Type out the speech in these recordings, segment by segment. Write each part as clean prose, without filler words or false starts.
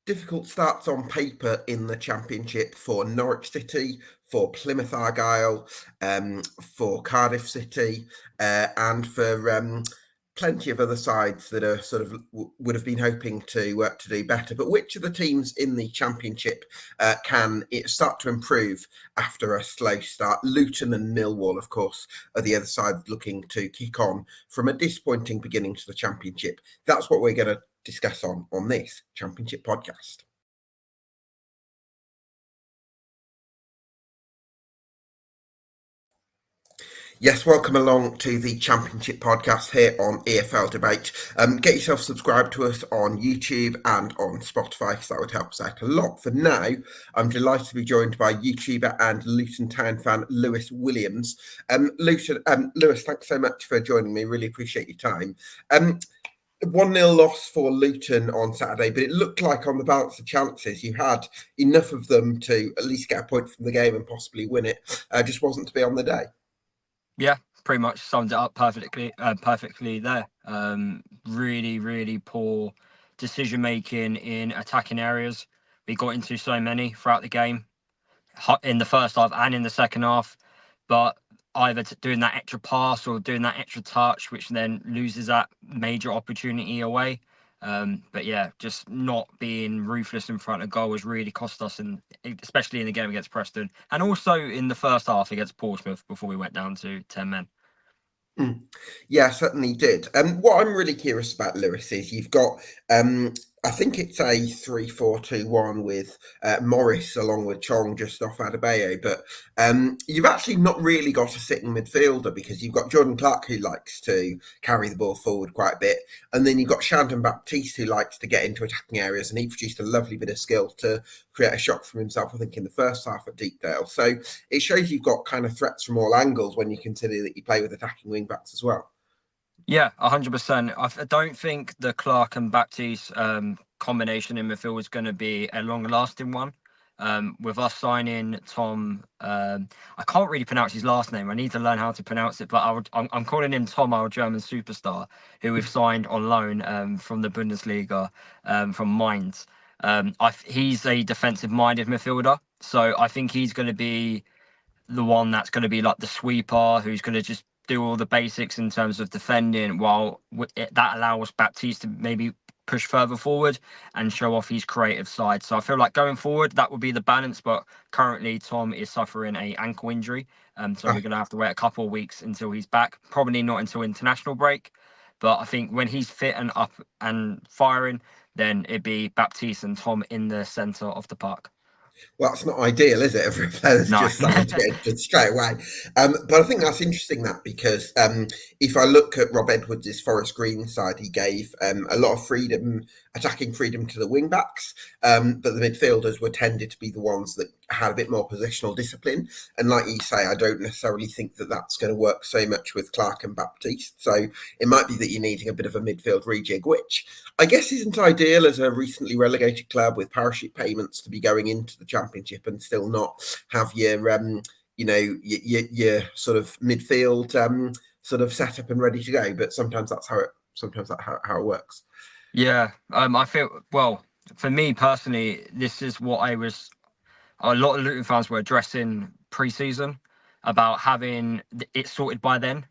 Difficult starts on paper in the Championship for Norwich City, for Plymouth Argyle, for Cardiff City, and for plenty of other sides that are sort of would have been hoping to do better. But which of the teams in the Championship can it start to improve after a slow start? Luton and Millwall, of course, are the other side looking to kick on from a disappointing beginning to the Championship. That's what we're going to discuss on this Championship podcast. Yes, welcome along to the Championship podcast here on EFL Debate. Get yourself subscribed to us on YouTube and on Spotify, because that would help us out a lot. For now, I'm delighted to be joined by YouTuber and Luton Town fan Lewis Williams. Lewis, thanks so much for joining me. Really appreciate your time. 1-0 loss for Luton on Saturday, but it looked like on the balance of chances you had enough of them to at least get a point from the game and possibly win it. Just wasn't to be on the day. Yeah, pretty much summed it up perfectly there. Really, really poor decision making in attacking areas. We got into so many throughout the game, in the first half and in the second half, but either doing that extra pass or doing that extra touch, which then loses that major opportunity away. But yeah, just not being ruthless in front of goal has really cost us, and especially in the game against Preston, and also in the first half against Portsmouth before we went down to 10 men. Yeah, certainly did. What I'm really curious about, Lewis, is you've got, I think it's a 3-4-2-1 with Morris along with Chong just off Adebayo, but you've actually not really got a sitting midfielder, because you've got Jordan Clark, who likes to carry the ball forward quite a bit, and then you've got Shandon Baptiste, who likes to get into attacking areas, and he produced a lovely bit of skill to create a shot for himself, I think, in the first half at Deepdale. So it shows you've got kind of threats from all angles when you consider that you play with attacking wing backs as well. Yeah, 100%. I don't think the Clark and Baptiste combination in midfield is going to be a long-lasting one. With us signing Tom, I can't really pronounce his last name. I need to learn how to pronounce it, but I'm calling him Tom, our German superstar, who we've signed on loan from the Bundesliga, from Mainz. He's a defensive-minded midfielder, so I think he's going to be the one that's going to be like the sweeper, who's going to just do all the basics in terms of defending, while that allows Baptiste to maybe push further forward and show off his creative side. So I feel like going forward, that would be the balance. But currently, Tom is suffering an ankle injury. So we're going to have to wait a couple of weeks until he's back. Probably not until international break. But I think when he's fit and up and firing, then it'd be Baptiste and Tom in the centre of the park. Well, that's not ideal, is it? Every player's just starting to get injured straight away. But I think that's interesting, that, because if I look at Rob Edwards' Forest Green side, he gave a lot of freedom, attacking freedom to the wing backs, but the midfielders were tended to be the ones that had a bit more positional discipline. And like you say, I don't necessarily think that that's going to work so much with Clark and Baptiste. So it might be that you're needing a bit of a midfield rejig, which I guess isn't ideal as a recently relegated club with parachute payments to be going into the Championship and still not have your sort of midfield sort of set up and ready to go. But sometimes that's how it works. Yeah, I feel, well, for me personally, this is what a lot of Luton fans were addressing pre-season, about having it sorted by then.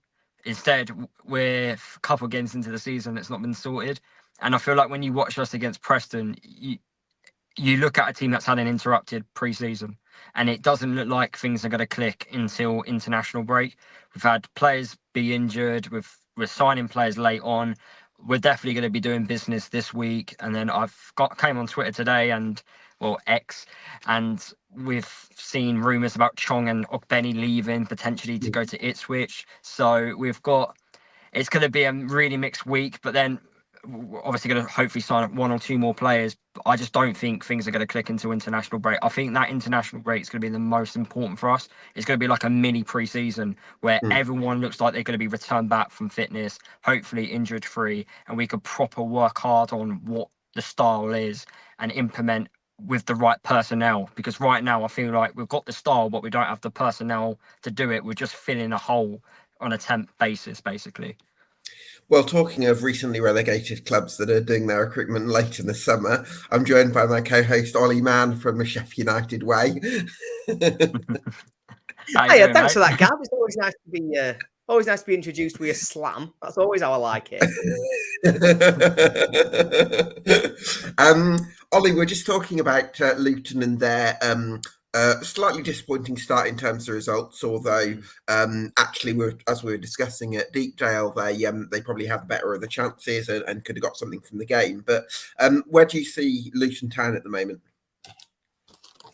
Instead, we're a couple of games into the season, it's not been sorted. And I feel like when you watch us against Preston, you look at a team that's had an interrupted pre-season, and it doesn't look like things are going to click until international break. We've had players be injured, we're signing players late on. We're definitely going to be doing business this week. And then came on Twitter today, X, and we've seen rumours about Chong and Ogbeni leaving potentially to go to Ipswich. So it's going to be a really mixed week, but then we're obviously going to hopefully sign up one or two more players. But I just don't think things are going to click until international break. I think that international break is going to be the most important for us. It's going to be like a mini pre-season where everyone looks like they're going to be returned back from fitness, hopefully injured free, and we could proper work hard on what the style is and implement with the right personnel. Because right now I feel like we've got the style, but we don't have the personnel to do it. We're just filling a hole on a temp basis, basically. Well, talking of recently relegated clubs that are doing their recruitment late in the summer, I'm joined by my co-host Ollie Mann from the Sheff United way. Hiya, thanks for that, Gab. It's always nice to be introduced with a slam. That's always how I like it. Ollie, we're just talking about Luton and their slightly disappointing start in terms of results, although actually, as we were discussing at Deepdale, they probably had the better of the chances and could have got something from the game. But where do you see Luton Town at the moment?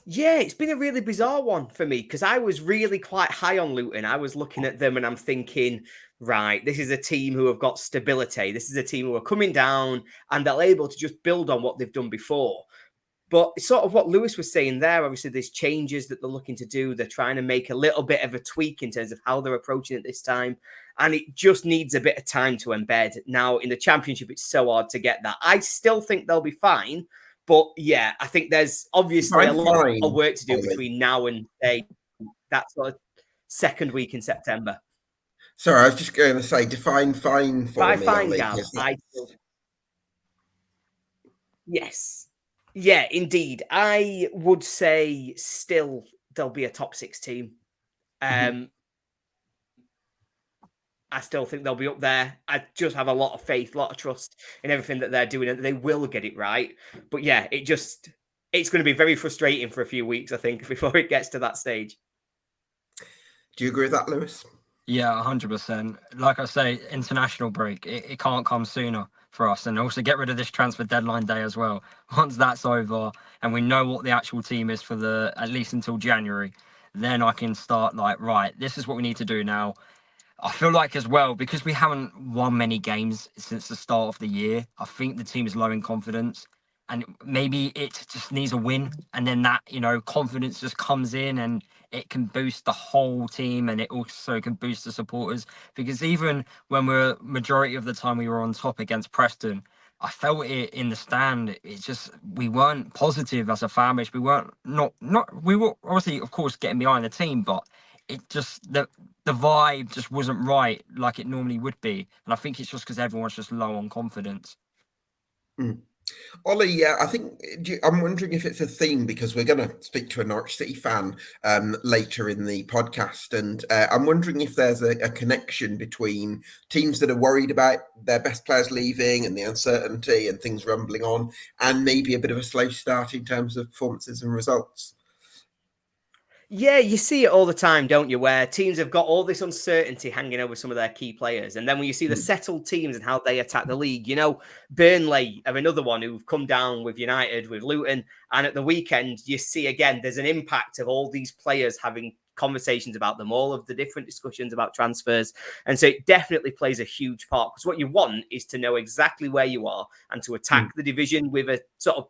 Yeah, it's been a really bizarre one for me because I was really quite high on Luton. I was looking at them and I'm thinking, right, this is a team who have got stability. This is a team who are coming down and they're able to just build on what they've done before. But it's sort of what Lewis was saying there. Obviously, there's changes that they're looking to do. They're trying to make a little bit of a tweak in terms of how they're approaching it this time. And it just needs a bit of time to embed. Now, in the Championship, it's so hard to get that. I still think they'll be fine. But yeah, I think there's obviously a lot of work to do between now and that sort of second week in September. Sorry, I was just going to say, define fine for me. Fine, Gav. Yes. Yeah, indeed. I would say still there'll be a top 6 team. I still think they'll be up there. I just have a lot of faith, a lot of trust in everything that they're doing, and they will get it right. But yeah, it's going to be very frustrating for a few weeks, I think, before it gets to that stage. Do you agree with that, Lewis? Yeah, 100%. Like I say, international break, it can't come sooner for us. And also get rid of this transfer deadline day as well. Once that's over and we know what the actual team is for at least until January, then I can start right, this is what we need to do now. I feel like as well, because we haven't won many games since the start of the year, I think the team is low in confidence. And maybe it just needs a win. And then that, confidence just comes in and it can boost the whole team and it also can boost the supporters. Because even when majority of the time we were on top against Preston, I felt it in the stand. It's just, we weren't positive as a fan base. We weren't, we were obviously, of course, getting behind the team, but it just, the vibe just wasn't right like it normally would be. And I think it's just because everyone's just low on confidence. Ollie, I think I'm wondering if it's a theme because we're going to speak to a Norwich City fan later in the podcast, and I'm wondering if there's a connection between teams that are worried about their best players leaving and the uncertainty and things rumbling on, and maybe a bit of a slow start in terms of performances and results. Yeah, you see it all the time, don't you? Where teams have got all this uncertainty hanging over some of their key players. And then when you see the settled teams and how they attack the league, Burnley are another one who've come down with United, with Luton. And at the weekend, you see again, there's an impact of all these players having conversations about them, all of the different discussions about transfers. And so it definitely plays a huge part because what you want is to know exactly where you are and to attack the division with a sort of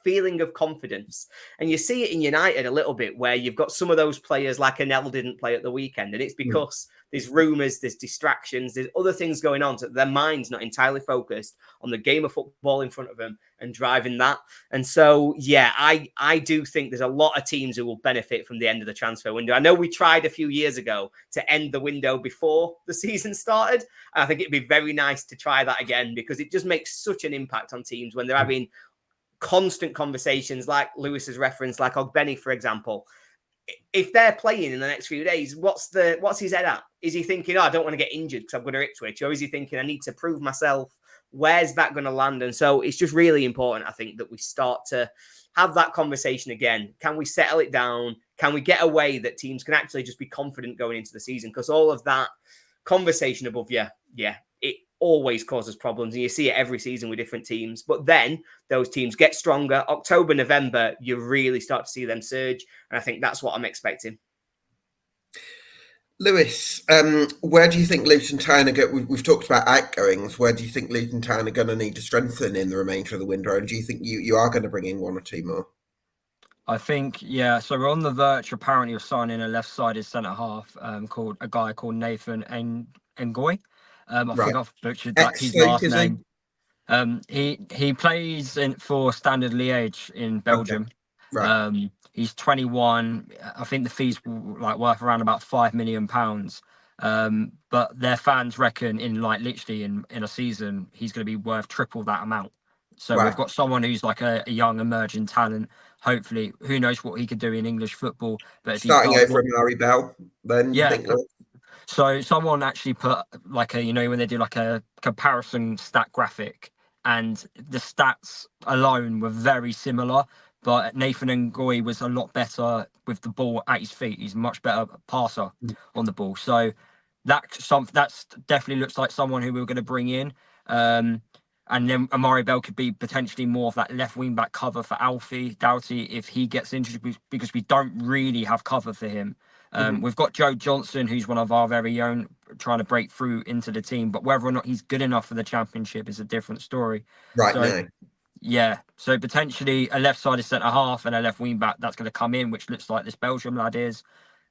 feeling of confidence. And you see it in United a little bit where you've got some of those players like Anel didn't play at the weekend. And it's because there's rumours, there's distractions, there's other things going on. So their mind's not entirely focused on the game of football in front of them and driving that. And so, yeah, I do think there's a lot of teams who will benefit from the end of the transfer window. I know we tried a few years ago to end the window before the season started. And I think it'd be very nice to try that again because it just makes such an impact on teams when they're having constant conversations like Lewis has referenced, like Ogbenny, for example. If they're playing in the next few days, what's his head at? Is he thinking, I don't want to get injured because I've got to Ipswich? Or is he thinking, I need to prove myself? Where's that going to land? And so it's just really important, I think, that we start to have that conversation again. Can we settle it down? Can we get away that teams can actually just be confident going into the season? Because all of that conversation above, it always causes problems. And you see it every season with different teams. But then those teams get stronger. October, November, you really start to see them surge. And I think that's what I'm expecting. Lewis, where do you think Luton Town are going? We've talked about outgoings. Where do you think Luton Town are going to need to strengthen in the remainder of the window? And do you think you are going to bring in one or two more? I think, so we're on the verge apparently of signing a left-sided centre-half called Nathan Ngoy. I think I've butchered his last name. He plays for Standard Liège in Belgium. Okay. Right. He's 21. I think the fees worth around about £5 million. But their fans reckon in like literally in a season, he's going to be worth triple that amount. So Wow. we've got someone who's like a young emerging talent. Hopefully, who knows what he could do in English football. But if Starting he does, over Amari Bell, then you yeah. think, well, So someone actually put like a, when they do like a comparison stat graphic, and the stats alone were very similar, but Nathan Ngoy was a lot better with the ball at his feet. He's a much better passer on the ball. So that's definitely looks like someone who we were going to bring in. And then Amari Bell could be potentially more of that left wing back cover for Alfie Doughty if he gets injured, because we don't really have cover for him. We've got Joe Johnson, who's one of our very own, trying to break through into the team, but whether or not he's good enough for the Championship is a different story. right So, now. yeah, so potentially a left-sided centre-half and a left wing-back that's going to come in, which looks like this Belgium lad is.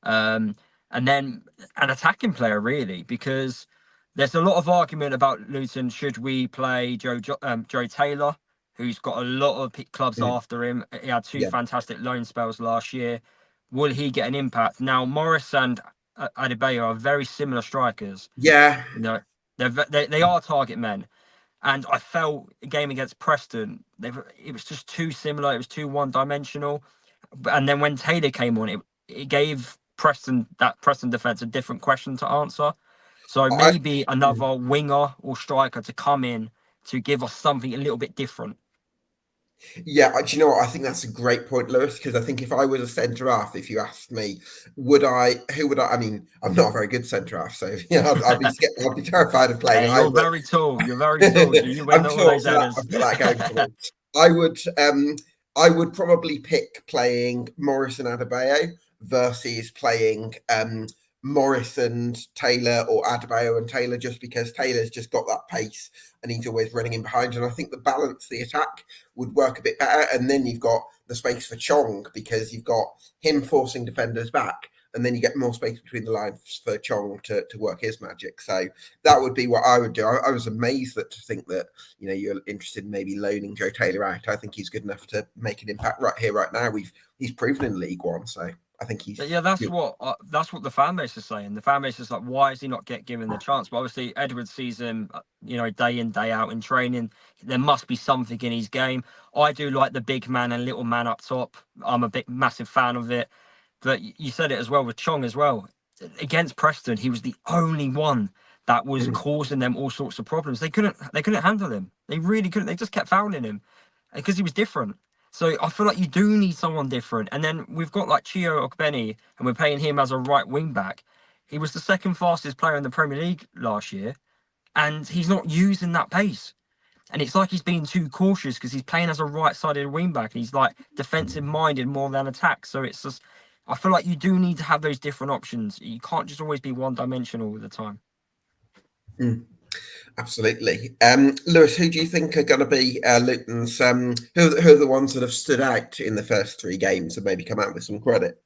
And then an attacking player, really, because there's a lot of argument about Luton. Should we play Joe Taylor, who's got a lot of clubs after him? He had two fantastic loan spells last year. Will he get an impact? Now, Morris and Adebayo are very similar strikers. Yeah. They are target men. And I felt a game against Preston, it was just too similar. It was too one-dimensional. And then when Taylor came on, it gave Preston defence a different question to answer. So maybe another winger or striker to come in to give us something a little bit different. Yeah, do you know what? I think that's a great point, Lewis, because I think if I was a centre half, if you asked me, who would I mean, I'm not a very good centre half, so I'd be scared, I'd be terrified of playing. Hey, you're very tall. You're very tall. You win all those headers. I've got that going for me. I would probably pick playing Morris and Adebayo versus playing Morris and Taylor, or Adebayo and Taylor, just because Taylor's just got that pace and he's always running in behind. And I think the balance, the attack would work a bit better. And then you've got the space for Chong, because you've got him forcing defenders back, and then you get more space between the lines for Chong to work his magic. So that would be what I would do. I was amazed to think that, you're interested in maybe loaning Joe Taylor out. I think he's good enough to make an impact right here, right now. He's proven in League One, so I think he's... Yeah, that's what the fan base is saying. The fan base is like, why is he not given the chance? But obviously, Edwards sees him, day in, day out in training. There must be something in his game. I do like the big man and little man up top. I'm a massive fan of it. But you said it as well with Chong as well. Against Preston, he was the only one that was causing them all sorts of problems. They couldn't handle him. They really couldn't. They just kept fouling him because he was different. So I feel like you do need someone different. And then we've got like Chio Ogbeni, and we're playing him as a right wing back. He was the second fastest player in the Premier League last year, and he's not using that pace. And it's like he's being too cautious because he's playing as a right-sided wing back. And he's like defensive-minded more than attack. So it's just, I feel like you do need to have those different options. You can't just always be one-dimensional all the time. Absolutely. Lewis, who do you think are going to be Luton's? Who are the ones that have stood out in the first three games and maybe come out with some credit?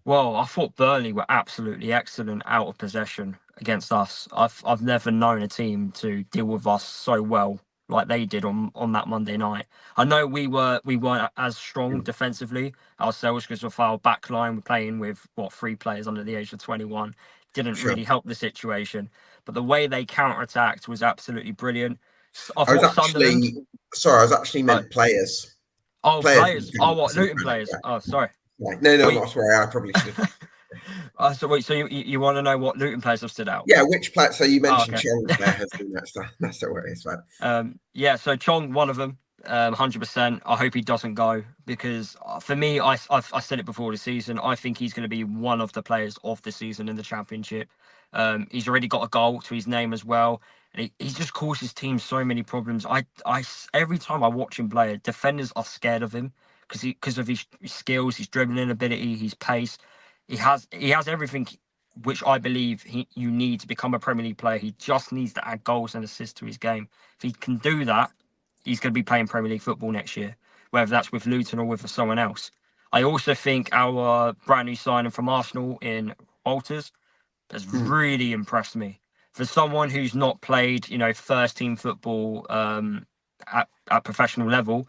Well, I thought Burnley were absolutely excellent out of possession against us. I've never known a team to deal with us so well like they did on that Monday night. I know we weren't as strong defensively ourselves because of our back line. We're playing with 3 players under the age of 21. Didn't really help the situation. But the way they counter-attacked was absolutely brilliant. I was actually meant players. Oh, players. Oh, what? Luton players. Yeah. Oh, sorry. No, not sorry. I probably should have. So you want to know what Luton players have stood out? Yeah, which player? So you mentioned Chong there has been that's not what it is, man. Yeah, so Chong, one of them, 100%. I hope he doesn't go, because for me, I've said it before the season. I think he's going to be one of the players of the season in the Championship. He's already got a goal to his name as well. And he just causes teams so many problems. Every time I watch him play, defenders are scared of him because of his skills, his dribbling ability, his pace. He has everything which I believe you need to become a Premier League player. He just needs to add goals and assists to his game. If he can do that, he's going to be playing Premier League football next year, whether that's with Luton or with someone else. I also think our brand new signing from Arsenal in Walters has really impressed me. For someone who's not played, first team football at professional level,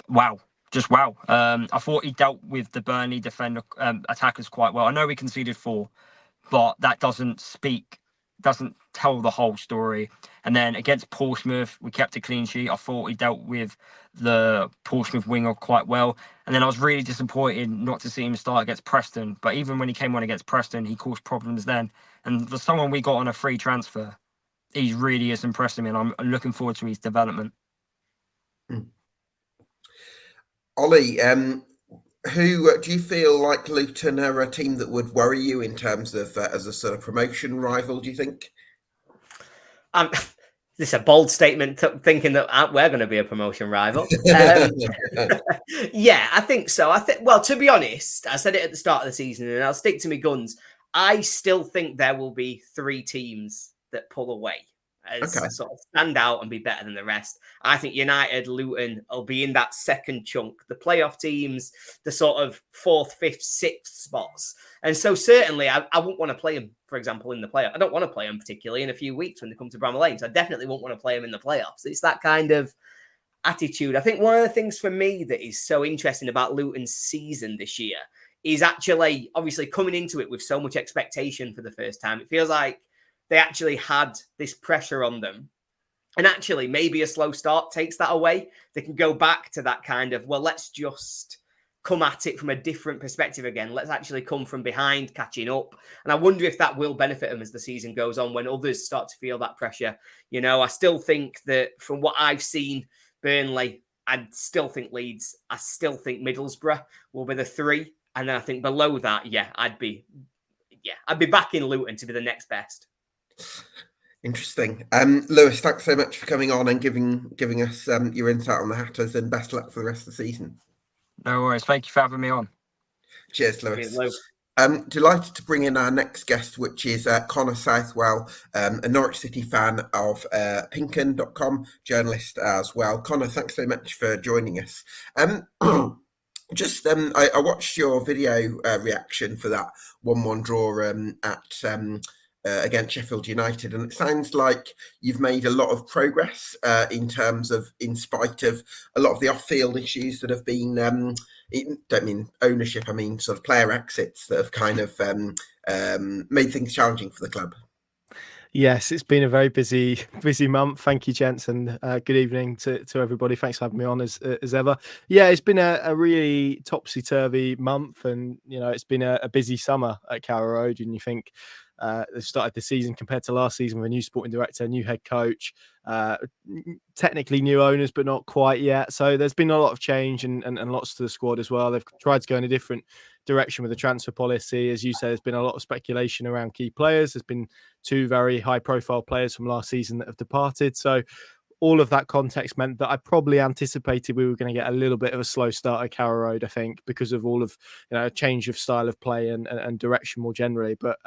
wow. Just wow. I thought he dealt with the Burnley defender attackers quite well. I know we conceded 4, but that doesn't tell the whole story. And then against Portsmouth, we kept a clean sheet. I thought he dealt with the Portsmouth winger quite well. And then I was really disappointed not to see him start against Preston. But even when he came on against Preston, he caused problems then. And for someone we got on a free transfer, he really is impressing me, and I'm looking forward to his development. Ollie, who do you feel like Luton are a team that would worry you in terms of as a sort of promotion rival, do you think? This is a bold statement, thinking that we're going to be a promotion rival. Yeah, I think so. Well, to be honest, I said it at the start of the season, and I'll stick to my guns. I still think there will be 3 teams that pull away as sort of stand out and be better than the rest. I think United, Luton will be in that second chunk. The playoff teams, the sort of 4th, 5th, 6th spots. And so certainly I wouldn't want to play them, for example, in the playoff. I don't want to play them particularly in a few weeks when they come to Bramall Lane. So I definitely won't want to play them in the playoffs. It's that kind of attitude. I think one of the things for me that is so interesting about Luton's season this year is actually obviously coming into it with so much expectation for the first time. It feels like they actually had this pressure on them. And actually, maybe a slow start takes that away. They can go back to that kind of, well, let's just come at it from a different perspective again. Let's actually come from behind, catching up. And I wonder if that will benefit them as the season goes on when others start to feel that pressure. You know, I still think that from what I've seen, Burnley, I still think Leeds, I still think Middlesbrough will be the 3. And then I think below that, I'd be backing Luton to be the next best. Interesting. Lewis, thanks so much for coming on and giving us your insight on the Hatters, and best luck for the rest of the season. No worries. Thank you for having me on. Cheers, Lewis. Delighted to bring in our next guest, which is Connor Southwell, a Norwich City fan of PinkUn.com, journalist as well. Connor, thanks so much for joining us. I watched your video reaction for that 1-1 draw against Sheffield United, and it sounds like you've made a lot of progress in spite of a lot of the off-field issues that have been, don't mean ownership, I mean sort of player exits that have kind of made things challenging for the club. Yes, it's been a very busy month. Thank you, gents, and good evening to everybody. Thanks for having me on as ever. Yeah, it's been a really topsy-turvy month, and it's been a busy summer at Carrow Road. And you think they started the season compared to last season with a new sporting director, new head coach, technically new owners, but not quite yet. So there's been a lot of change and lots to the squad as well. They've tried to go in a different direction with the transfer policy. As you say, there's been a lot of speculation around key players. There's been 2 very high-profile players from last season that have departed. So all of that context meant that I probably anticipated we were going to get a little bit of a slow start at Carrow Road, I think, because of all of a change of style of play and direction more generally. But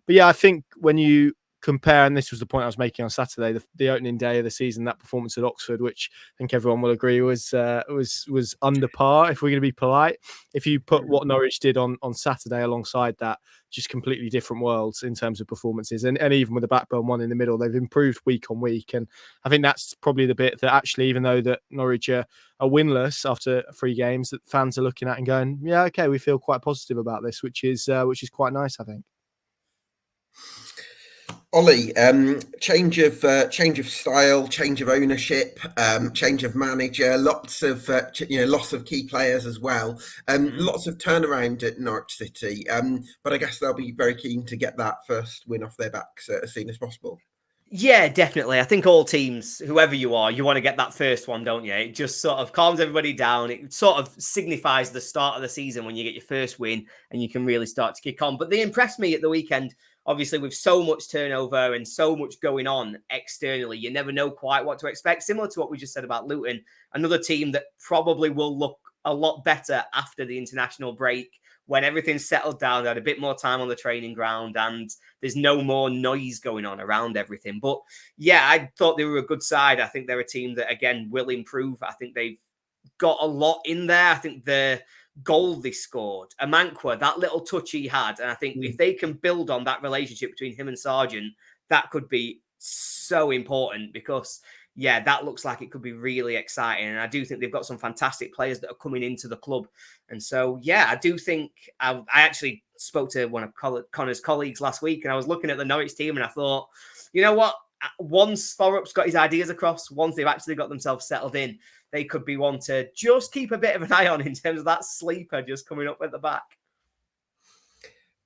yeah, I think when you compare, and this was the point I was making on Saturday, the opening day of the season, that performance at Oxford, which I think everyone will agree was under par, if we're going to be polite. If you put what Norwich did on Saturday alongside that, just completely different worlds in terms of performances. And even with the backbone one in the middle, they've improved week on week. And I think that's probably the bit that actually, even though that Norwich are winless after 3 games, that fans are looking at and going, yeah, okay, we feel quite positive about this, which is quite nice, I think. Ollie, change of style, change of ownership, change of manager, lots of loss of key players as well, lots of turnaround at Norwich City. But I guess they'll be very keen to get that first win off their backs as soon as possible. Yeah, definitely. I think all teams, whoever you are, you want to get that first one, don't you? It just sort of calms everybody down. It sort of signifies the start of the season when you get your first win and you can really start to kick on. But they impressed me at the weekend. Obviously, with so much turnover and so much going on externally, you never know quite what to expect. Similar to what we just said about Luton, another team that probably will look a lot better after the international break when everything's settled down, they had a bit more time on the training ground and there's no more noise going on around everything. But yeah, I thought they were a good side. I think they're a team that, again, will improve. I think they've got a lot in there. I think the goal they scored, Amankwa, that little touch he had, and I think if they can build on that relationship between him and Sargent, that could be so important because yeah, that looks like it could be really exciting. And I do think they've got some fantastic players that are coming into the club. And so, yeah, I do think I actually spoke to one of Connor's colleagues last week, and I was looking at the Norwich team and I thought, you know what? Once Thorup's got his ideas across, once they've actually got themselves settled in, they could be one to just keep a bit of an eye on in terms of that sleeper just coming up at the back.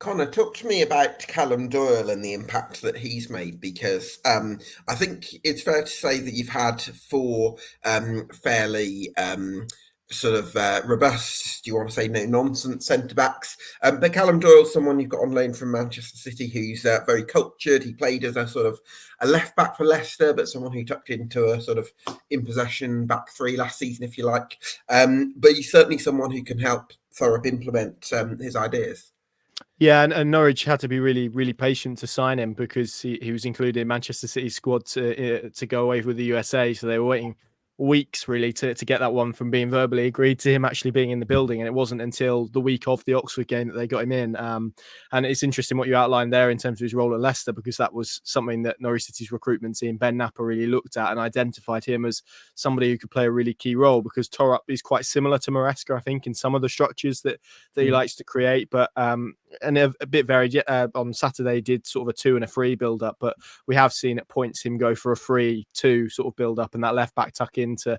Connor, talk to me about Callum Doyle and the impact that he's made, because I think it's fair to say that you've had 4 fairly sort of robust, do you want to say no nonsense centre-backs, but Callum Doyle's someone you've got on loan from Manchester City who's very cultured. He played as a sort of a left back for Leicester, but someone who tucked into a sort of in possession back 3 last season, if you like, but he's certainly someone who can help Thorup implement his ideas. Yeah, and Norwich had to be really, really patient to sign him because he was included in Manchester City's squad to go away with the USA. So they were waiting weeks really to get that one from being verbally agreed to him actually being in the building. And it wasn't until the week of the Oxford game that they got him in. And it's interesting what you outlined there in terms of his role at Leicester, because that was something that Norwich City's recruitment team, Ben Napper, really looked at and identified him as somebody who could play a really key role, because Thorup is quite similar to Maresca, I think, in some of the structures that he likes to create. But and a bit varied. On Saturday, he did sort of a 2 and a 3 build up, but we have seen at points him go for a 3-2 sort of build up, and that left back tuck into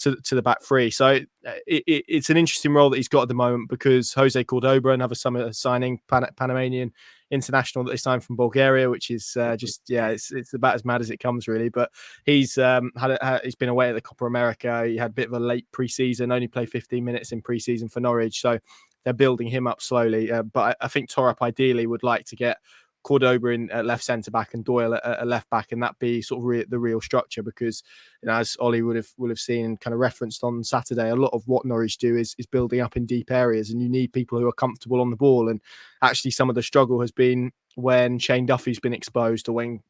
the back 3. So it's an interesting role that he's got at the moment, because Jose Cordoba, another summer signing, Panamanian international that they signed from Bulgaria, which is it's about as mad as it comes really. But he's he's been away at the Copa America. He had a bit of a late preseason, only played 15 minutes in preseason for Norwich, so they're building him up slowly. But I think Thorup ideally would like to get Cordoba in at left centre back and Doyle at left back, and that be sort of the real structure, because as Ollie would have seen and kind of referenced on Saturday, a lot of what Norwich do is building up in deep areas, and you need people who are comfortable on the ball. And actually some of the struggle has been when Shane Duffy's been exposed, or when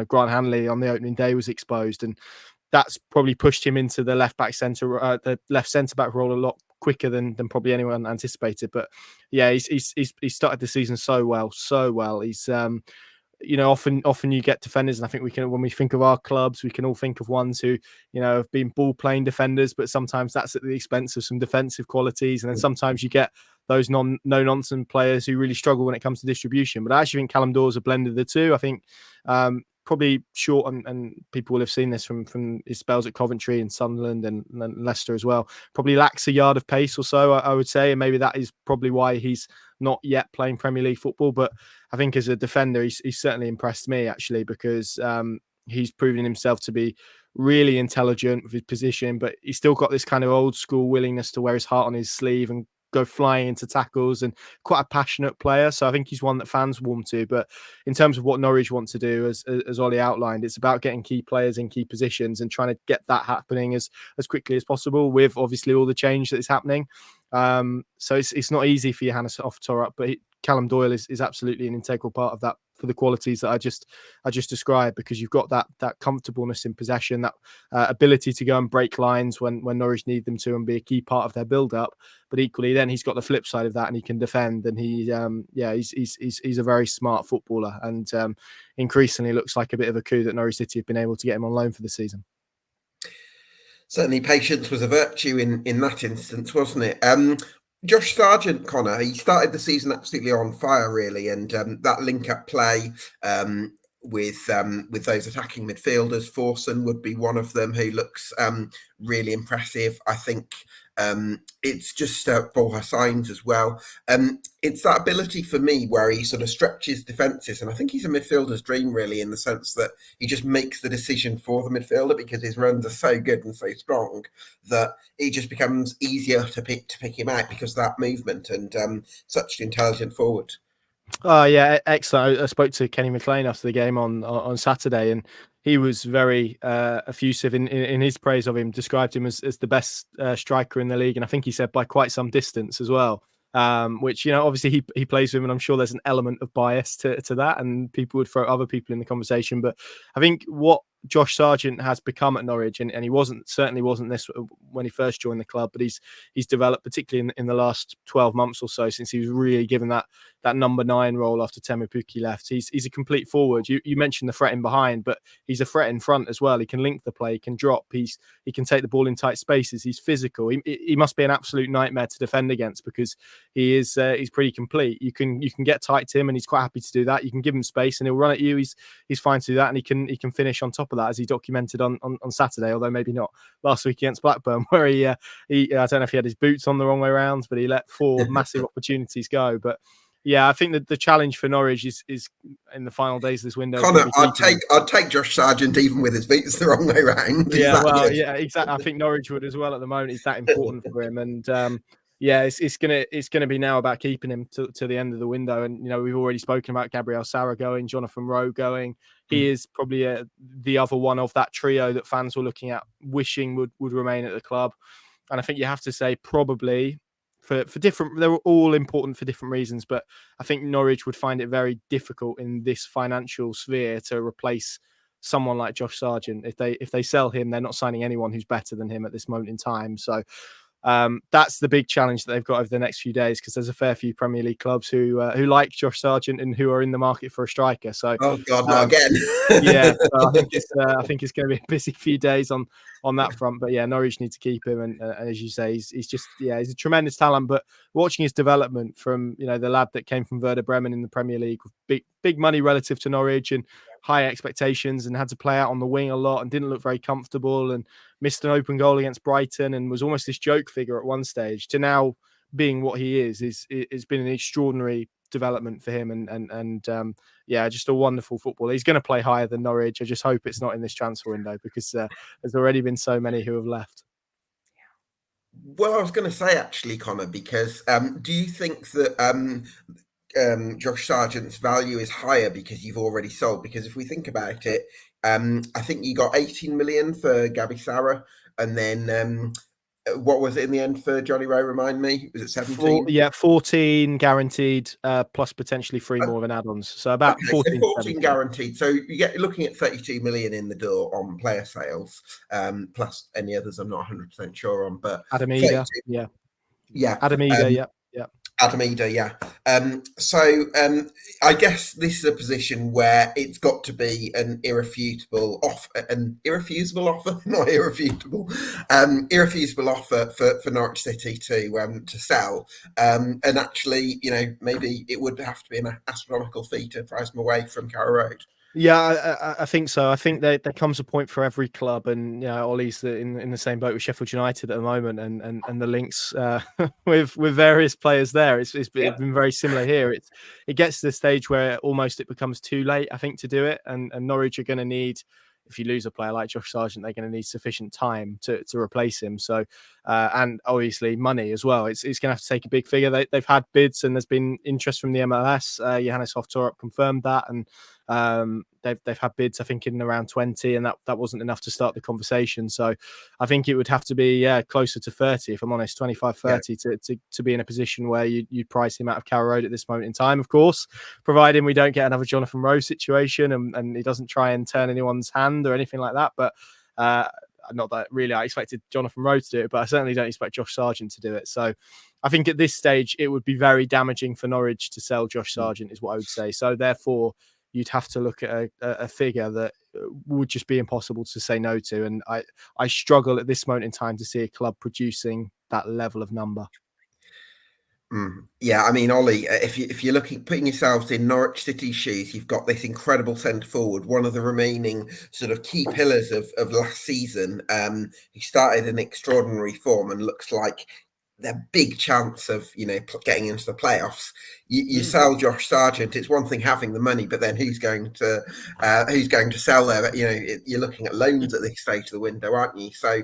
Grant Hanley on the opening day was exposed, and that's probably pushed him into the left centre back role a lot quicker than probably anyone anticipated. But yeah, he's started the season so well. He's often you get defenders, and I think when we think of our clubs, we can all think of ones who have been ball playing defenders, but sometimes that's at the expense of some defensive qualities, and then sometimes you get those no nonsense players who really struggle when it comes to distribution. But I actually think Callum Doyle's a blend of the two. I think probably short, and people will have seen this from his spells at Coventry and Sunderland and Leicester as well, probably lacks a yard of pace or so, I would say, and maybe that is probably why he's not yet playing Premier League football. But I think as a defender, he's certainly impressed me actually, because he's proven himself to be really intelligent with his position, but he's still got this kind of old school willingness to wear his heart on his sleeve and go flying into tackles, and quite a passionate player. So I think he's one that fans warm to. But in terms of what Norwich want to do, as Ollie outlined, it's about getting key players in key positions and trying to get that happening as quickly as possible, with obviously all the change that is happening. So it's not easy for Johannes off Thorup, but Callum Doyle is absolutely an integral part of that, for the qualities that I just described, because you've got that comfortableness in possession, that ability to go and break lines when Norwich need them to, and be a key part of their build up. But equally, then he's got the flip side of that, and he can defend. And he's a very smart footballer, and increasingly looks like a bit of a coup that Norwich City have been able to get him on loan for the season. Certainly, patience was a virtue in that instance, wasn't it? Josh Sargent, Connor, he started the season absolutely on fire, really, and that link-up play with those attacking midfielders, Forson would be one of them, who looks really impressive. I think it's just Borja signs as well. It's that ability for me where he sort of stretches defences, and I think he's a midfielder's dream, really, in the sense that he just makes the decision for the midfielder, because his runs are so good and so strong that it just becomes easier to pick him out because of that movement, and such an intelligent forward. Oh yeah, excellent. I spoke to Kenny McLean after the game on Saturday, and he was very effusive in his praise of him. Described him as the best striker in the league, and I think he said by quite some distance as well. Which obviously he plays with him, and I'm sure there's an element of bias to that, and people would throw other people in the conversation. But I think what Josh Sargent has become at Norwich, and he certainly wasn't this when he first joined the club, but he's developed, particularly in the last 12 months or so, since he was really given that number 9 role after Teemu Pukki left. He's a complete forward. You mentioned the threat in behind, but he's a threat in front as well. He can link the play, he can drop, he can take the ball in tight spaces. He's physical. He must be an absolute nightmare to defend against, because he's pretty complete. You can get tight to him, and he's quite happy to do that. You can give him space, and he'll run at you. He's fine to do that, and he can finish on top of that, as he documented on Saturday, although maybe not last week against Blackburn, where he I don't know if he had his boots on the wrong way around, but he let 4 massive opportunities go. But yeah, I think that the challenge for Norwich is in the final days of this window. Connor, I'd take Josh Sargent even with his boots the wrong way around. Yeah, well, yeah, exactly. I think Norwich would as well at the moment. It's that important for him, and yeah, it's gonna be now about keeping him to the end of the window. And we've already spoken about Gabriel Sara going, Jonathan Rowe going. He is probably the other one of that trio that fans were looking at, wishing would remain at the club. And I think you have to say probably for different, they were all important for different reasons, but I think Norwich would find it very difficult in this financial sphere to replace someone like Josh Sargent. If they sell him, they're not signing anyone who's better than him at this moment in time. So that's the big challenge that they've got over the next few days, because there's a fair few Premier League clubs who like Josh Sargent and who are in the market for a striker. So, oh God, not again. Yeah, so I think it's going to be a busy few days on that front. But yeah, Norwich need to keep him, and as you say, he's a tremendous talent. But watching his development from the lad that came from Werder Bremen in the Premier League with big money relative to Norwich and high expectations, and had to play out on the wing a lot and didn't look very comfortable, and missed an open goal against Brighton and was almost this joke figure at one stage, to now being what he is it's been an extraordinary development for him, and yeah, just a wonderful footballer. He's going to play higher than Norwich. I just hope it's not in this transfer window, because there's already been so many who have left. Well, I was going to say actually, Connor, because do you think that Josh Sargent's value is higher because you've already sold? Because if we think about it, I think you got 18 million for Gabi Sara, and then what was it in the end for Johnny Rowe? Remind me, was it 17? 14 guaranteed, plus potentially 3 more of an add-ons. So about 14. So 14 guaranteed. So you're looking at 32 million in the door on player sales, plus any others I'm not 100% sure on. But Adam Ida, yeah. Adam Ida, yeah. Adam Ida, yeah. So I guess this is a position where it's got to be an irrefutable offer, not irrefutable, irrefutable offer for Norwich City to sell. And actually, maybe it would have to be an astronomical fee to price them away from Carrow Road. Yeah, I think so. I think there comes a point for every club, and Ollie's in the same boat with Sheffield United at the moment, and the links with various players there. It's been very similar here. It gets to the stage where almost it becomes too late, I think, to do it, and Norwich are going to need, if you lose a player like Josh Sargent, they're going to need sufficient time to replace him. So, and obviously money as well. It's going to have to take a big figure. They've had bids, and there's been interest from the MLS. Johannes Hoff-Torup confirmed that, and they've had bids, I think, in around 20, and that wasn't enough to start the conversation. So I think it would have to be closer to 30, if I'm honest, 25, 30 to be in a position where you'd price him out of Carrow Road at this moment in time, of course, providing we don't get another Jonathan Rowe situation and he doesn't try and turn anyone's hand or anything like that. But not that really I expected Jonathan Rowe to do it, but I certainly don't expect Josh Sargent to do it. So I think at this stage it would be very damaging for Norwich to sell Josh Sargent, is what I would say. So therefore you'd have to look at a figure that would just be impossible to say no to. And I struggle at this moment in time to see a club producing that level of number. Yeah, I mean, Ollie, if you're putting yourselves in Norwich City's shoes, you've got this incredible centre forward, one of the remaining sort of key pillars of last season. He started in extraordinary form and looks like their big chance of getting into the playoffs. You sell Josh Sargent. It's one thing having the money, but then who's going to sell there? You're looking at loans at this stage of the window, aren't you? So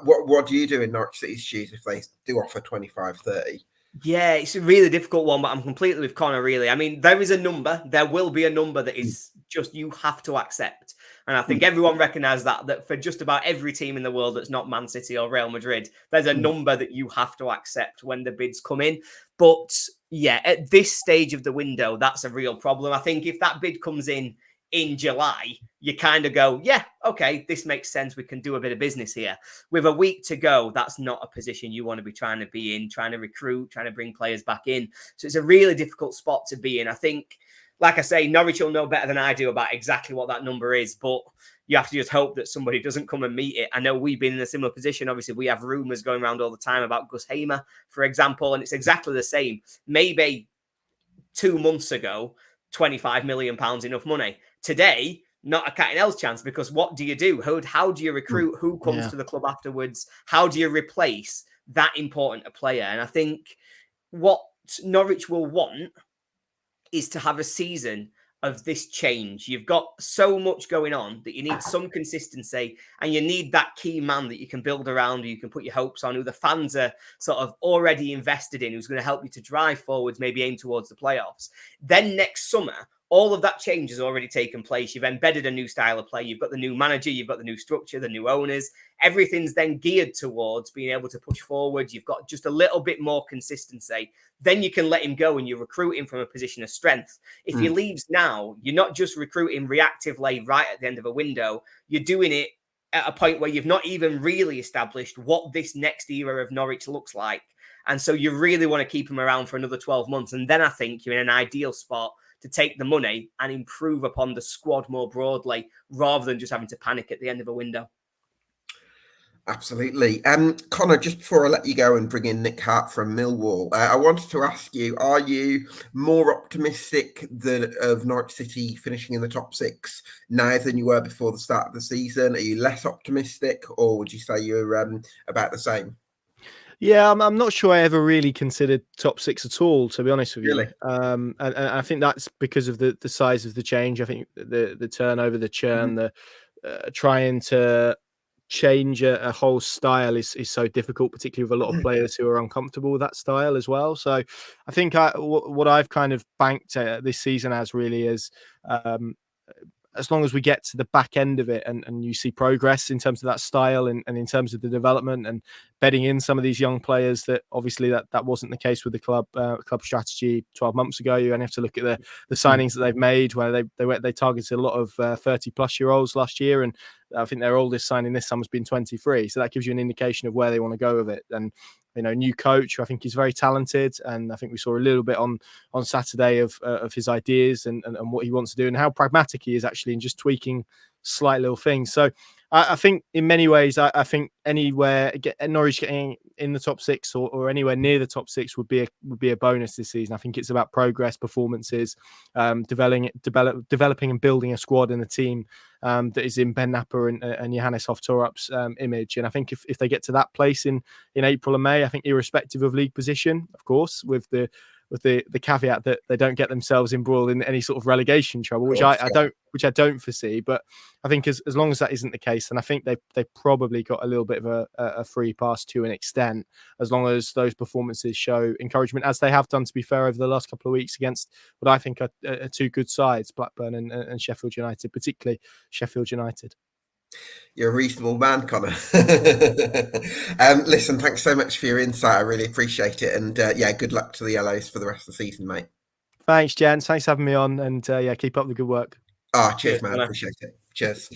what do you do in Norwich City's shoes if they do offer 25, 30? Yeah, it's a really difficult one, but I'm completely with Connor, really. I mean, there is a number. There will be a number that is just you have to accept. And I think everyone recognises that for just about every team in the world that's not Man City or Real Madrid, there's a number that you have to accept when the bids come in. But yeah, at this stage of the window, that's a real problem. I think if that bid comes in July, you kind of go, yeah, okay, this makes sense. We can do a bit of business here. With a week to go, that's not a position you want to be trying to be in, trying to recruit, trying to bring players back in. So it's a really difficult spot to be in. I think, like I say, Norwich will know better than I do about exactly what that number is, but you have to just hope that somebody doesn't come and meet it. I know we've been in a similar position. Obviously, we have rumours going around all the time about Gus Hamer, for example, and it's exactly the same. Maybe 2 months ago, £25 million enough money. Today, not a cat and else chance, because what do you do? How do you recruit? Who comes to the club afterwards? How do you replace that important a player? And I think what Norwich will want is to have a season of this change. You've got so much going on that you need some consistency, and you need that key man that you can build around, who you can put your hopes on, who the fans are sort of already invested in, who's going to help you to drive forwards, maybe aim towards the playoffs. Then next summer, all of that change has already taken place. You've embedded a new style of play. You've got the new manager. You've got the new structure, the new owners. Everything's then geared towards being able to push forward. You've got just a little bit more consistency. Then you can let him go and you recruit him from a position of strength. If he leaves now, you're not just recruiting reactively right at the end of a window. You're doing it at a point where you've not even really established what this next era of Norwich looks like. And so you really want to keep him around for another 12 months. And then I think you're in an ideal spot to take the money and improve upon the squad more broadly, rather than just having to panic at the end of a window. Absolutely. Connor, just before I let you go and bring in Nick Hart from Millwall, I wanted to ask you, are you more optimistic of Norwich City finishing in the top 6 now than you were before the start of the season? Are you less optimistic, or would you say you're about the same? Yeah, I'm not sure I ever really considered top 6 at all, to be honest with you. Really? And I think that's because of the size of the change. I think the turnover, the churn, the trying to change a whole style is so difficult, particularly with a lot of players who are uncomfortable with that style as well. So I think what I've kind of banked this season as really is, as long as we get to the back end of it and you see progress in terms of that style and in terms of the development and bedding in some of these young players, that obviously that wasn't the case with the club strategy 12 months ago. You only have to look at the signings that they've made, where they targeted a lot of 30-plus-year-olds last year, and I think their oldest signing this summer has been 23. So that gives you an indication of where they want to go with it. And new coach, who I think is very talented, and I think we saw a little bit on Saturday of his ideas and what he wants to do and how pragmatic he is actually in just tweaking slight little things. So I think in many ways, I think anywhere Norwich getting in the top 6 or anywhere near the top 6 would be a bonus this season. I think it's about progress, performances, developing and building a squad and a team that is in Ben Napper and Johannes Hoff-Torup's image. And I think if they get to that place in April and May, I think irrespective of league position, of course, with the caveat that they don't get themselves embroiled in any sort of relegation trouble, which I don't foresee. But I think as long as that isn't the case, then I think they've probably got a little bit of a free pass to an extent, as long as those performances show encouragement, as they have done, to be fair, over the last couple of weeks against what I think are 2 good sides, Blackburn and Sheffield United, particularly Sheffield United. You're a reasonable man, Connor. Listen, thanks so much for your insight. I really appreciate it. And good luck to the Yellows for the rest of the season, mate. Thanks, gents. Thanks for having me on. And keep up the good work. Cheers, man. Appreciate it. Cheers.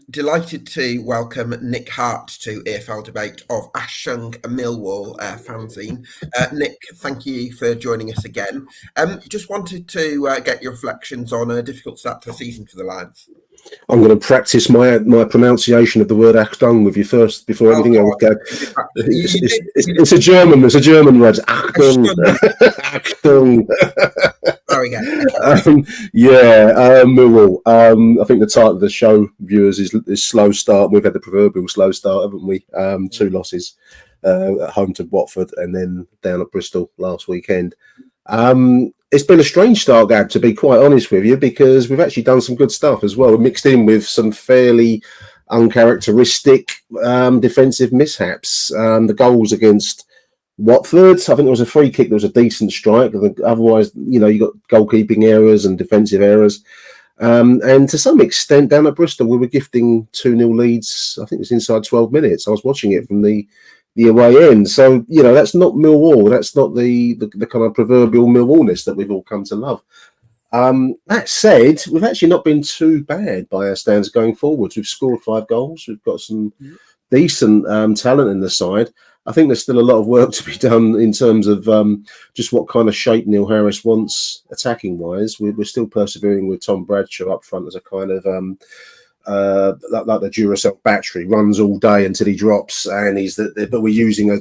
Delighted to welcome Nick Hart to EFL Debate of Achtung, a Millwall fanzine. Nick, thank you for joining us again. Just wanted to get your reflections on a difficult start to the season for the Lions. I'm going to practice my pronunciation of the word Achtung with you first before anything else. It's a German. It's a German word. Achtung. Achtung. There we go. Millwall. I think the title of the show, viewers, is Slow Start. We've had the proverbial slow start, haven't we? 2 losses at home to Watford and then down at Bristol last weekend. It's been a strange start, Gab, to be quite honest with you, because we've actually done some good stuff as well. We're mixed in with some fairly uncharacteristic defensive mishaps. The goals against Watford, I think there was a free kick, there was a decent strike. Otherwise, you got goalkeeping errors and defensive errors. And to some extent, down at Bristol, we were gifting 2-0 leads. I think it was inside 12 minutes. I was watching it from the away end. So, that's not Millwall. That's not the kind of proverbial Millwallness that we've all come to love. That said, we've actually not been too bad by our standards going forwards. We've scored 5 goals. We've got some decent talent in the side. I think there's still a lot of work to be done in terms of just what kind of shape Neil Harris wants attacking wise. We're still persevering with Tom Bradshaw up front as a kind of like the Duracell battery, runs all day until he drops, and but we're using a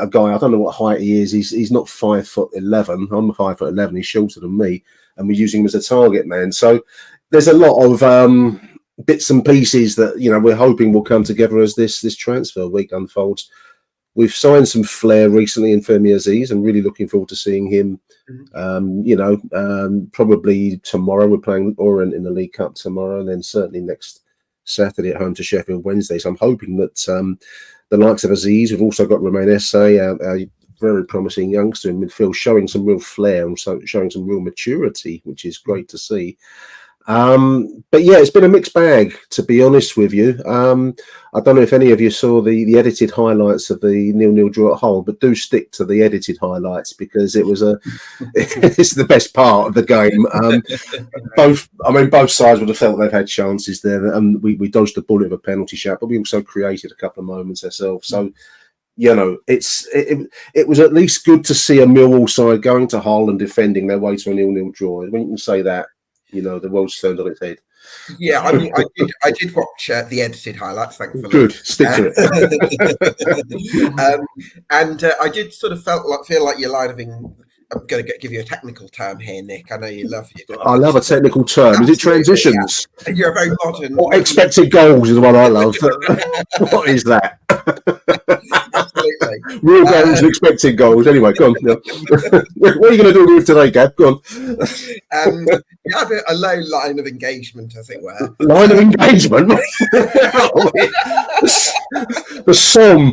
guy, I don't know what height he is. He's not 5'11". I'm 5'11". He's shorter than me, and we're using him as a target man. So there's a lot of bits and pieces that we're hoping will come together as this transfer week unfolds. We've signed some flair recently in Femi Aziz. I'm really looking forward to seeing him. Probably tomorrow. We're playing Orient in the League Cup tomorrow, and then certainly next Saturday at home to Sheffield Wednesday. So I'm hoping that the likes of Aziz, we've also got Romain Esse, a very promising youngster in midfield, showing some real flair and showing some real maturity, which is great to see. But yeah, it's been a mixed bag, to be honest with you. I don't know if any of you saw the edited highlights of the 0-0 draw at Hull, but do stick to the edited highlights because it was it's the best part of the game. Both sides would have felt they've had chances there, and we dodged a bullet of a penalty shot, but we also created a couple of moments ourselves. So it was at least good to see a Millwall side going to Hull and defending their way to a 0-0 draw. When you can say that, the world's turned on its head. Yeah, I did watch the edited highlights, thankfully. Good, stick to it. And I did sort of feel like your line of I'm going to give you a technical term here, Nick. I know you love it. I love a technical term. Is it transitions? Yeah. You're a very modern. Or expected goals is what I love. What is that? Absolutely. Real goals and expected goals. Anyway, go on. What are you going to do with today, Gab? Go on. You had a low line of engagement, as it were. Line of engagement? The SOM.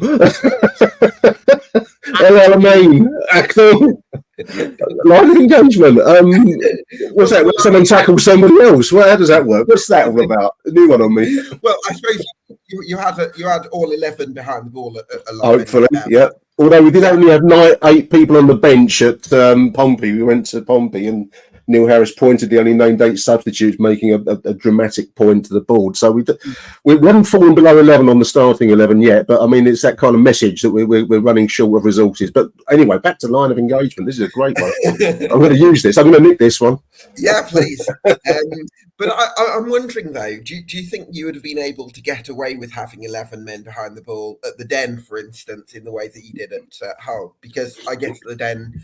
LLMain. Achtung. Line of engagement. What's that? When someone tackles somebody else? Well, how does that work? What's that all about? A new one on me. Well, I suppose you had all 11 behind the ball a lot. Hopefully, yeah. Although we did only have 8 people on the bench at Pompey. We went to Pompey and Neil Harris pointedly only named 8 substitutes, making a dramatic point to the board. So we haven't fallen below 11 on the starting 11 yet, but I mean, it's that kind of message that we're running short of resources. But anyway, back to line of engagement. This is a great one. I'm going to use this. I'm going to nick this one. Yeah, please. But I'm wondering, though, do you think you would have been able to get away with having 11 men behind the ball at the Den, for instance, in the way that you did at Hull? Because I guess the Den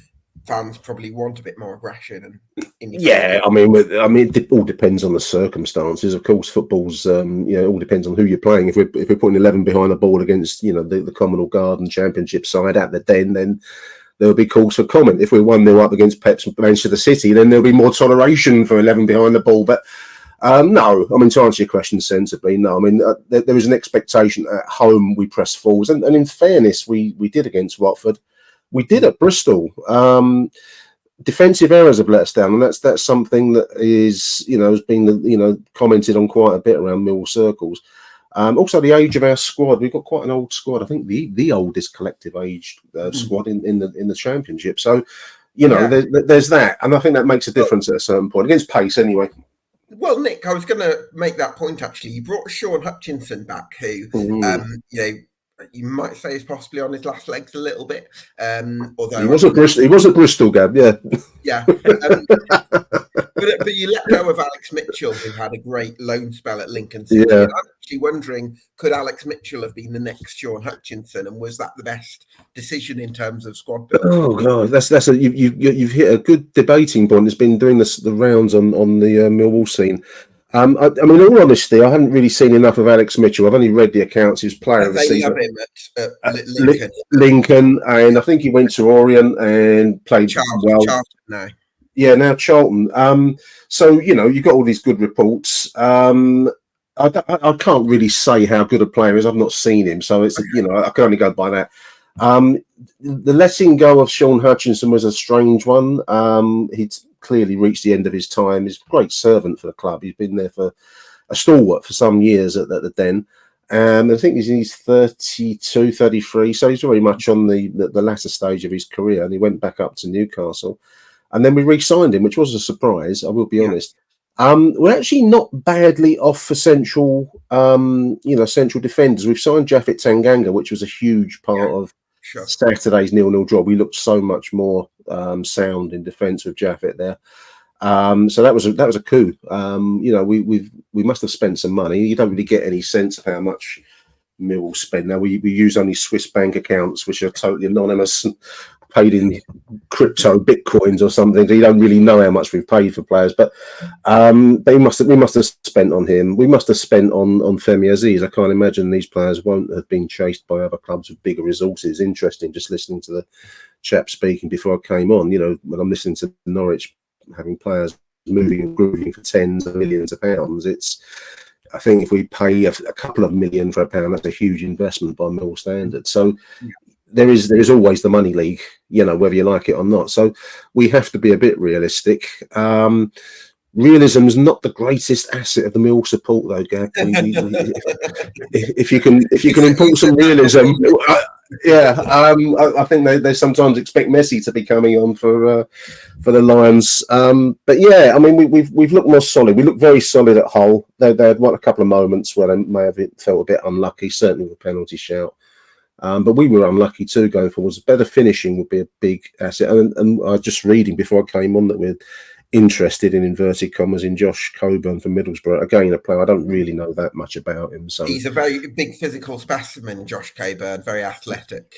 fans probably want a bit more aggression. Yeah, I mean, it all depends on the circumstances. Of course, football's, it all depends on who you're playing. If we're putting 11 behind the ball against, the Commonwealth Garden Championship side at the Den, then there'll be calls for comment. If we're 1-0 up against Pep's Manchester City, then there'll be more toleration for 11 behind the ball. But no, I mean, to answer your question sensibly, no. I mean, there is an expectation at home we press forwards, and in fairness, we did against Watford. We did at Bristol. Defensive errors have let us down, and that's something that is, has been, commented on quite a bit around Mill circles. Also, the age of our squad, we've got quite an old squad. I think the oldest collective age squad in the Championship. So, there's that, and I think that makes a difference at a certain point against pace, anyway. Well, Nick, I was going to make that point actually. You brought Sean Hutchinson back, who, you might say is possibly on his last legs a little bit. Although he was at Bristol, Gab. Yeah. Yeah. But you let go of Alex Mitchell, who had a great loan spell at Lincoln City. Yeah. I'm actually wondering, could Alex Mitchell have been the next Sean Hutchinson, and was that the best decision in terms of squad building? Oh God, you've hit a good debating point. It's been doing the rounds on the Millwall scene. I mean, in all honesty, I hadn't really seen enough of Alex Mitchell. I've only read the accounts. He was player of the season. They love him at Lincoln, and I think he went to Orient and played well. Charlton now. Yeah, now Charlton. So you've got all these good reports. I can't really say how good a player is. I've not seen him, so it's I can only go by that. The letting go of Sean Hutchinson was a strange one. He'd clearly reached the end of his time. He's a great servant for the club. He's been there for a stalwart for some years at the Den. I think he's 32, 33, so he's very much on the latter stage of his career, and he went back up to Newcastle. and then we re-signed him, which was a surprise. I will be honest. We're actually not badly off for central defenders. We've signed Japhet Tanganga, which was a huge part of Saturday's 0-0 draw. We looked so much more sound in defence with Japhet there. So that was a coup. We must have spent some money. You don't really get any sense of how much Mill spend. Now we use only Swiss bank accounts, which are totally anonymous, and paid in crypto bitcoins or something. So you don't really know how much we've paid for players. But we must have spent on him. We must have spent on Femi Aziz. I can't imagine these players won't have been chased by other clubs with bigger resources. Interesting, just listening to the chap speaking before I came on. When I'm listening to Norwich having players moving and grooving for tens of millions of pounds, I think if we pay a couple of million for a pound, that's a huge investment by Mill standards. So there is always the money league, whether you like it or not. So we have to be a bit realistic. Realism's not the greatest asset of the Mill support, though, Gab. If you can import some realism, I think they sometimes expect Messi to be coming on for the Lions. But yeah, I mean, we've looked more solid. We look very solid at Hull. They had a couple of moments where they may have felt a bit unlucky, certainly with a penalty shout. But we were unlucky too going forwards. Better finishing would be a big asset. And I was just reading before I came on that we're interested in inverted commas in Josh Coburn from Middlesbrough. Again, a player I don't really know that much about him. So he's a very big physical specimen, Josh Coburn, very athletic.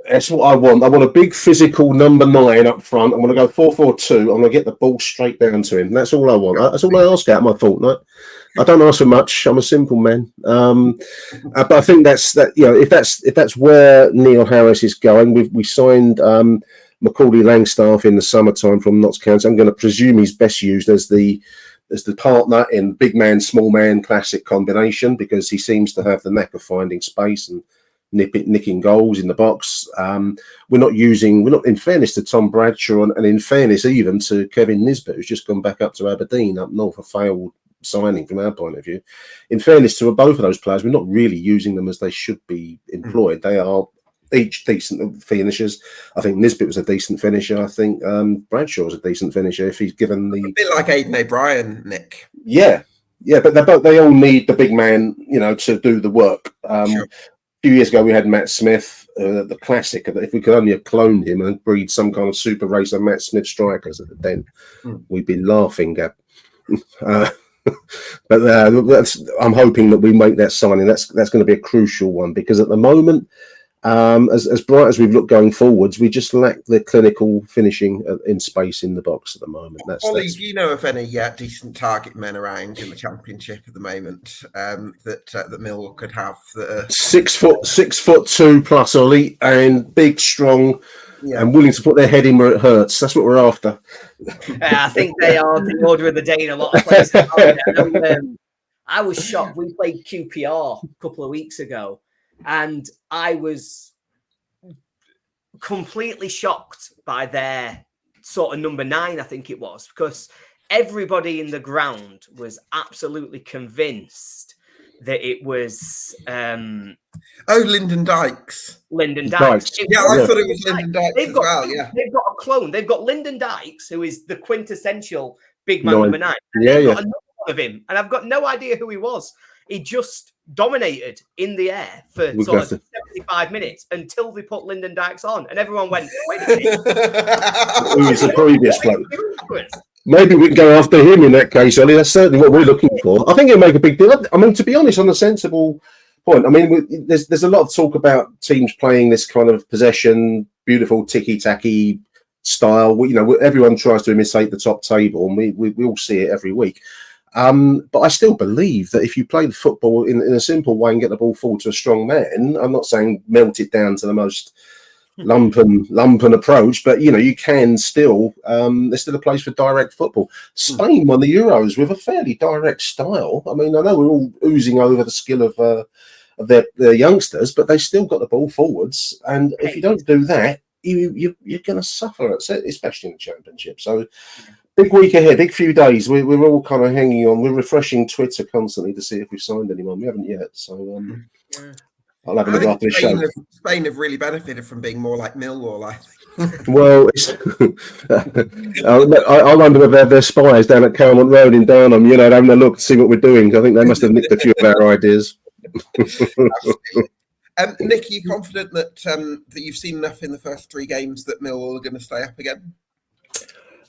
That's what I want. I want a big physical number 9 up front. I want to go 4-4-2. I'm going to get the ball straight down to him. That's all I want. That's all I ask out of my fortnight. I don't ask for much. I'm a simple man. But I think that's that. If that's where Neil Harris is going, we signed Macaulay Langstaff in the summertime from Notts County. I'm going to presume he's best used as the partner in big man, small man classic combination, because he seems to have the knack of finding space and nicking goals in the box. We're not, in fairness to Tom Bradshaw and in fairness even to Kevin Nisbet, who's just gone back up to Aberdeen up north, a failed signing from our point of view. In fairness to both of those players, we're not really using them as they should be employed. They are each decent finishers. I think Nisbet was a decent finisher. I think Bradshaw's a decent finisher if he's given the... A bit like Aidan O'Brien, Nick. Yeah, but they all need the big man, to do the work. Sure. A few years ago, we had Matt Smith, the classic. If we could only have cloned him and breed some kind of super race of Matt Smith strikers, then we'd be laughing, Gab. But I'm hoping that we make that signing. That's going to be a crucial one, because at the moment, as bright as we've looked going forwards, we just lack the clinical finishing in space in the box at the moment. Ollie, do you know of any decent target men around in the Championship at the moment that Mill could have? That are... 6'2" plus Ollie, and big, strong, and willing to put their head in where it hurts. That's what we're after. I think they are the order of the day in a lot of places. I was shocked. We played QPR a couple of weeks ago, and I was completely shocked by their sort of number 9, I think it was, because everybody in the ground was absolutely convinced that it was... Lyndon Dykes. Lyndon Dykes. Yeah, I thought it was Lyndon Dykes They've got a clone. They've got Lyndon Dykes, who is the quintessential big man number 9. And they've got another one of him, and I've got no idea who he was. He just dominated in the air for sort of 75 minutes until they put Lyndon Dykes on, and everyone went, wait a minute. Who is the previous bloke? Maybe we can go after him in that case, Ollie. That's certainly what we're looking for. I think it'll make a big deal. I mean, to be honest, on a sensible point, I mean, there's a lot of talk about teams playing this kind of possession, beautiful ticky-tacky style. Everyone tries to imitate the top table, and we all see it every week. But I still believe that if you play the football in a simple way and get the ball forward to a strong man, I'm not saying melt it down to the most lumpen approach, but you can still there's still a place for direct football. Spain won the Euros with a fairly direct style. I mean, I know we're all oozing over the skill of their youngsters, but they still got the ball forwards, and if you don't do that, you're going to suffer, especially in the Championship. So big week ahead, big few days. We're all kind of hanging on. We're refreshing Twitter constantly to see if we've signed anyone. We haven't yet, so I'll have a look after the show. Spain have really benefited from being more like Millwall, I think. Well, I wonder whether they're spies down at Calmont Road in Downham, having a look to see what we're doing. I think they must have nicked a few of our ideas. Nick, are you confident that that you've seen enough in the first 3 games that Millwall are going to stay up again?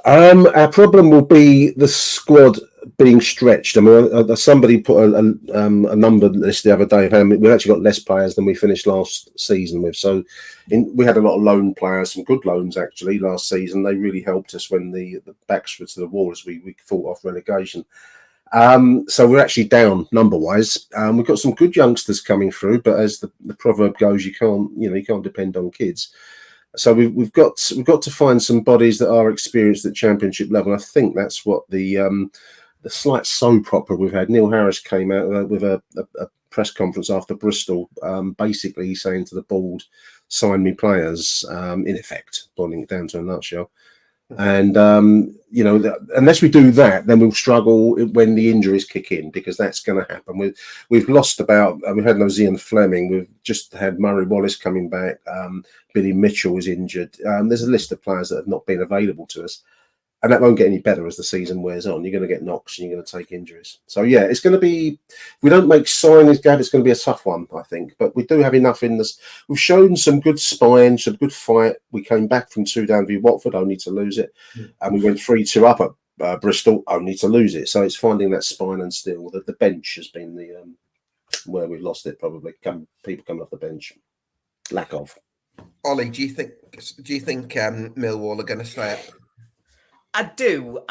Our problem will be the squad being stretched. I mean, somebody put a number list the other day. We've actually got less players than we finished last season with. So we had a lot of loan players, some good loans actually last season. They really helped us when the backs were to the wall as we fought off relegation. So we're actually down number-wise. We've got some good youngsters coming through, but as the proverb goes, you can't depend on kids. So we've got to find some bodies that are experienced at Championship level. I think that's what the slight soap opera we've had. Neil Harris came out with a press conference after Bristol, basically saying to the board, "Sign me players." In effect, boiling it down to a nutshell. And unless we do that, then we'll struggle when the injuries kick in, because that's going to happen. We've lost we've had no Zian Fleming. We've just had Murray Wallace coming back. Billy Mitchell was injured. There's a list of players that have not been available to us, and that won't get any better as the season wears on. You're going to get knocks and you're going to take injuries. So yeah, it's going to be. If we don't make signings, Gab, it's going to be a tough one, I think. But we do have enough in this. We've shown some good spine, some good fight. We came back from 2 down v Watford, only to lose it, and we went 3-2 up at Bristol, only to lose it. So it's finding that spine and steel. The bench has been the where we've lost it. Probably people coming off the bench, lack of. Ollie, do you think Millwall are going to stay up? I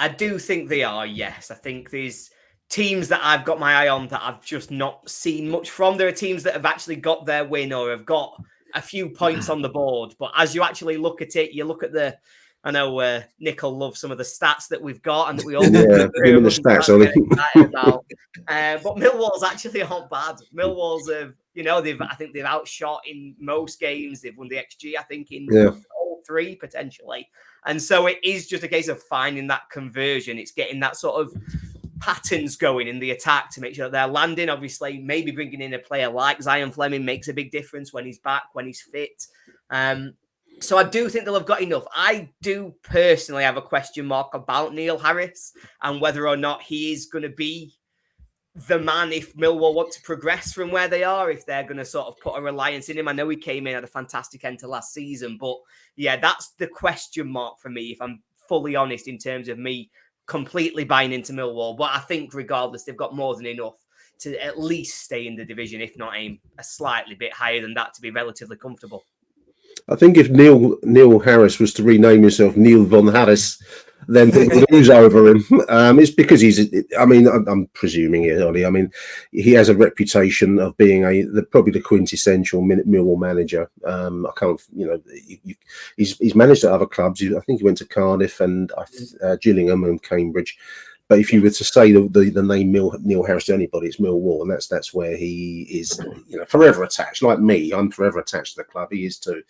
do think they are, yes. I think there's teams that I've got my eye on that I've just not seen much from. There are teams that have actually got their win or have got a few points on the board. But as you actually look at it, you look at I know Nick will love some of the stats that we've got and that we all give me the stats, Ollie. About. But Millwall's actually aren't bad. Millwall's I think they've outshot in most games. They've won the XG, I think, in all 3 potentially. And so it is just a case of finding that conversion. It's getting that sort of patterns going in the attack to make sure that they're landing. Obviously, maybe bringing in a player like Zian Fleming makes a big difference when he's back, when he's fit. So I do think they'll have got enough. I do personally have a question mark about Neil Harris and whether or not he is going to be the man if Millwall want to progress from where they are, if they're going to sort of put a reliance in him. I know he came in at a fantastic end to last season, but yeah, that's the question mark for me, if I'm fully honest, in terms of me completely buying into Millwall. But I think regardless, they've got more than enough to at least stay in the division, if not aim a slightly bit higher than that to be relatively comfortable. I think if Neil Harris was to rename himself Neil Von Harris, then people would ooze over him. It's because I'm presuming here, Ollie. I mean, he has a reputation of being probably the quintessential Millwall manager. I can't, he's managed at other clubs. I think he went to Cardiff and Gillingham and Cambridge. But if you were to say the name Neil Harris to anybody, it's Millwall, and that's where he is, forever attached. Like me, I'm forever attached to the club. He is too.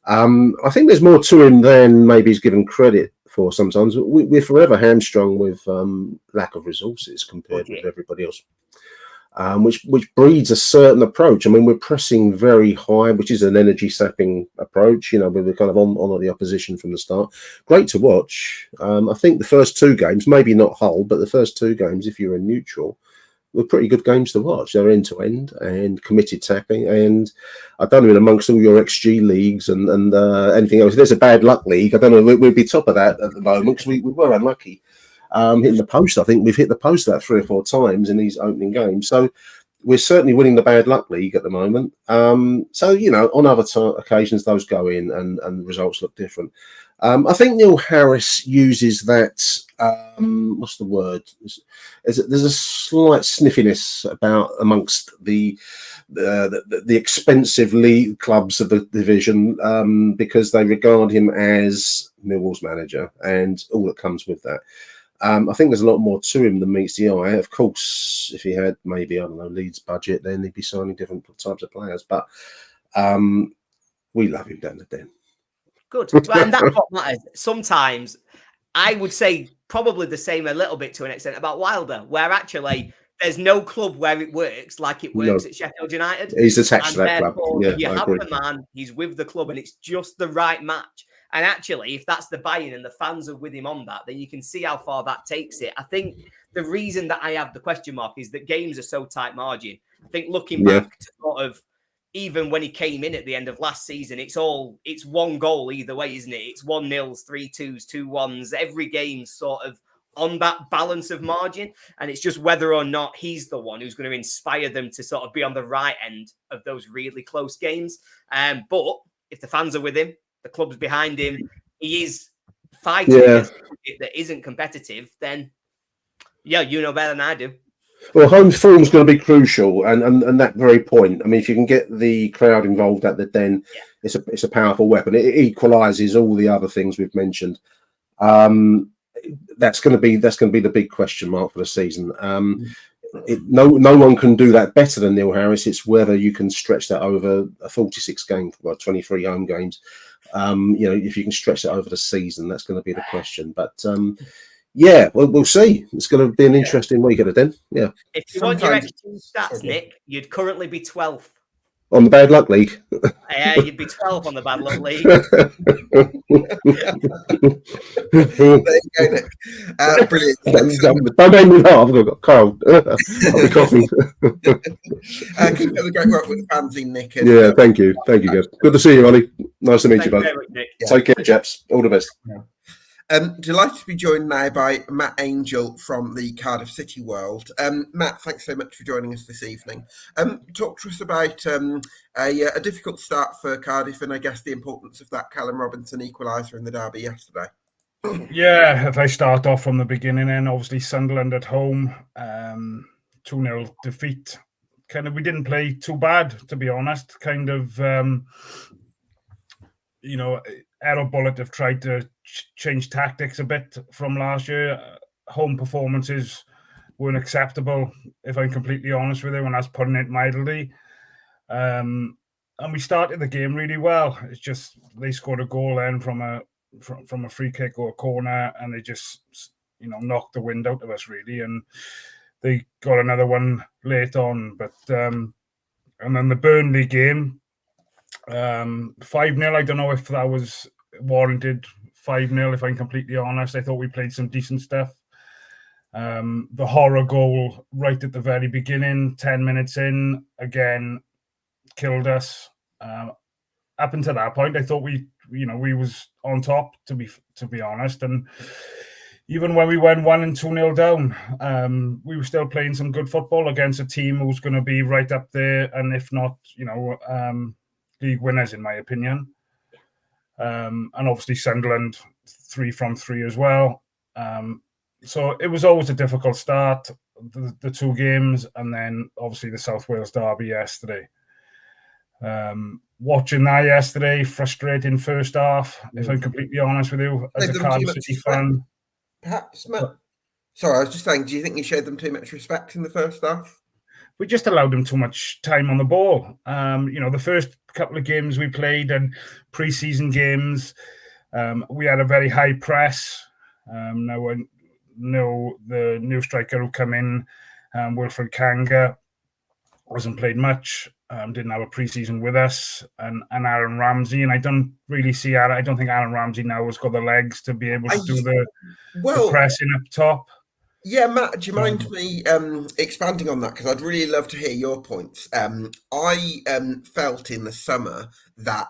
I think there's more to him than maybe he's given credit for. Sometimes we're forever hamstrung with lack of resources compared with everybody else, which breeds a certain approach. I mean, we're pressing very high, which is an energy sapping approach. We're kind of on the opposition from the start. Great to watch. I think the first 2 games, maybe not Hull, but the first 2 games, if you're a neutral, were pretty good games to watch. They're end to end and committed tackling. And I don't know, amongst all your XG leagues and anything else, if there's a bad luck league, I don't know, we'd be top of that at the moment because we were unlucky. Hitting the post, I think we've hit the post about 3 or 4 times in these opening games. So we're certainly winning the bad luck league at the moment. So, on other occasions, those go in and results look different. I think Neil Harris uses that. What's the word? There's a slight sniffiness about amongst the expensive league clubs of the division because they regard him as Millwall's manager and all that comes with that. I think there's a lot more to him than meets the eye. Of course, if he had maybe, I don't know, Leeds budget, then he'd be signing different types of players. But we love him down the den. Good. And that's what matters. Sometimes I would say probably the same a little bit to an extent about Wilder, where actually there's no club where it works like it works at Sheffield United. He's attached to that club. Yeah, you have the man, he's with the club, and it's just the right match. And actually, if that's the buy-in and the fans are with him on that, then you can see how far that takes it. I think the reason that I have the question mark is that games are so tight margin. I think looking back to sort of, even when he came in at the end of last season, it's one goal either way, isn't it? It's 1-0s, 3-2s, 2-1s. Every game's sort of on that balance of margin. And it's just whether or not he's the one who's going to inspire them to sort of be on the right end of those really close games. But if the fans are with him, the club's behind him, he is fighting against it that isn't competitive, then you know better than I do. Well, home form's going to be crucial, and that very point. I mean, if you can get the crowd involved at the Den, it's a powerful weapon. It equalises all the other things we've mentioned. That's going to be the big question mark for the season. No one can do that better than Neil Harris. It's whether you can stretch that over a 46 game, 23 home games. If you can stretch it over the season, that's going to be the question. But we'll see. It's going to be an interesting week at the Den. Yeah. If you want your extreme stats, Nick, you'd currently be 12th. On the Bad Luck League. Yeah, you'd be 12th on the Bad Luck League. There you go, Nick. Brilliant. Don't make me laugh. I've got cold. I'll be coughing. Keep up the great work with the fanzine, Nick. And, thank you. Thank you, guys. Good to see you, Ollie. Nice to meet you both. Take care, chaps. All the best. Yeah. Delighted to be joined now by Matt Angel from the Cardiff City world. Matt, thanks so much for joining us this evening. Talk to us about a difficult start for Cardiff and I guess the importance of that Callum Robinson equaliser in the derby yesterday. Yeah, if I start off from the beginning, then obviously Sunderland at home, 2-0 defeat. We didn't play too bad, to be honest. Arrow Bullet have tried to change tactics a bit from last year. Home performances weren't acceptable, if I'm completely honest with you, when I was putting it mildly. And we started the game really well. It's just they scored a goal then from a free kick or a corner, and they just knocked the wind out of us really. And they got another one late on, but and then the Burnley game. 5-0, I don't know if that was warranted 5-0, if I'm completely honest. I thought we played some decent stuff. The horror goal right at the very beginning, 10 minutes in, again, killed us. Up until that point, I thought we was on top, to be honest. And even when we went 1 and 2-0 down, we were still playing some good football against a team who's going to be right up there, and if not, league winners, in my opinion. And obviously Sunderland 3 from 3 as well. So it was always a difficult start, the 2 games, and then obviously the South Wales derby yesterday. Watching that yesterday, frustrating first half, if I'm completely honest with you, as a Cardiff City fan. Perhaps, Matt. Sorry, I was just saying, do you think you showed them too much respect in the first half? We just allowed them too much time on the ball. The first couple of games we played and pre-season games, we had a very high press. Now the new striker who come in, Wilfred Kanga, wasn't played much. Didn't have a pre-season with us, and Aaron Ramsey, and I don't really see Aaron. I don't think Aaron Ramsey now has got the legs to be able to do the pressing up top. Yeah, Matt, do you mind me expanding on that? Because I'd really love to hear your points. I felt in the summer that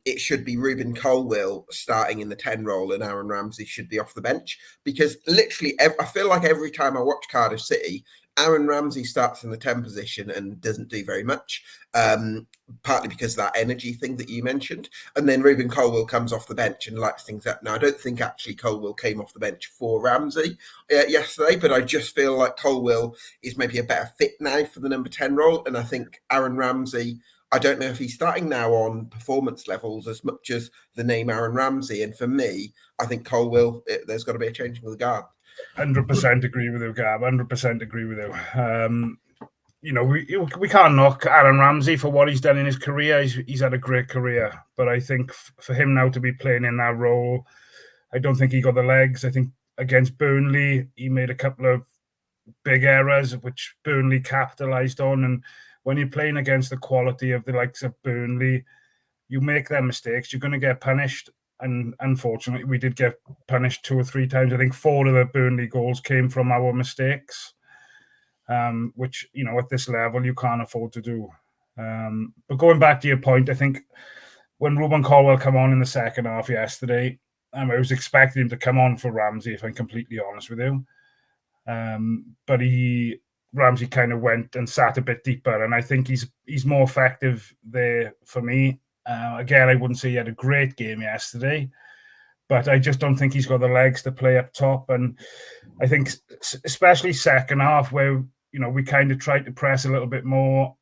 it should be Ruben Colwill starting in the 10 role and Aaron Ramsey should be off the bench. Because literally, I feel like every time I watch Cardiff City, Aaron Ramsey starts in the 10 position and doesn't do very much, partly because of that energy thing that you mentioned. And then Ruben Colwill comes off the bench and lights things up. Now, I don't think actually Colwill came off the bench for Ramsey yesterday, but I just feel like Colwill is maybe a better fit now for the number 10 role. And I think Aaron Ramsey, I don't know if he's starting now on performance levels as much as the name Aaron Ramsey. And for me, I think Colwill, there's got to be a changing of the guard. 100% agree with you, Gab. 100% agree with you. We can't knock Aaron Ramsey for what he's done in his career. He's had a great career, but I think for him now to be playing in that role, I don't think he got the legs. I think against Burnley, he made a couple of big errors, which Burnley capitalised on. And when you're playing against the quality of the likes of Burnley, you make their mistakes, you're going to get punished. and unfortunately, we did get punished 2 or 3 times. I think 4 of the Burnley goals came from our mistakes, which, at this level, you can't afford to do. But going back to your point, I think when Ruben Colwell come on in the second half yesterday, I was expecting him to come on for Ramsey, if I'm completely honest with you. But Ramsey kind of went and sat a bit deeper, and I think he's more effective there for me. Again, I wouldn't say he had a great game yesterday, but I just don't think he's got the legs to play up top. And I think especially second half, where we kind of tried to press a little bit more,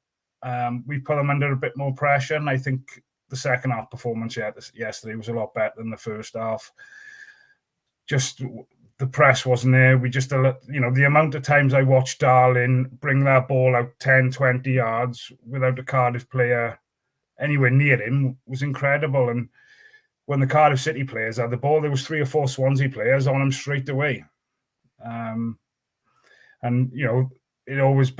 we put them under a bit more pressure, and I think the second half performance yesterday was a lot better than the first half. Just the press wasn't there. We just, the amount of times I watched Darling bring that ball out 10, 20 yards without a Cardiff player anywhere near him was incredible. And when the Cardiff City players had the ball, there was 3 or 4 Swansea players on him straight away. And, it always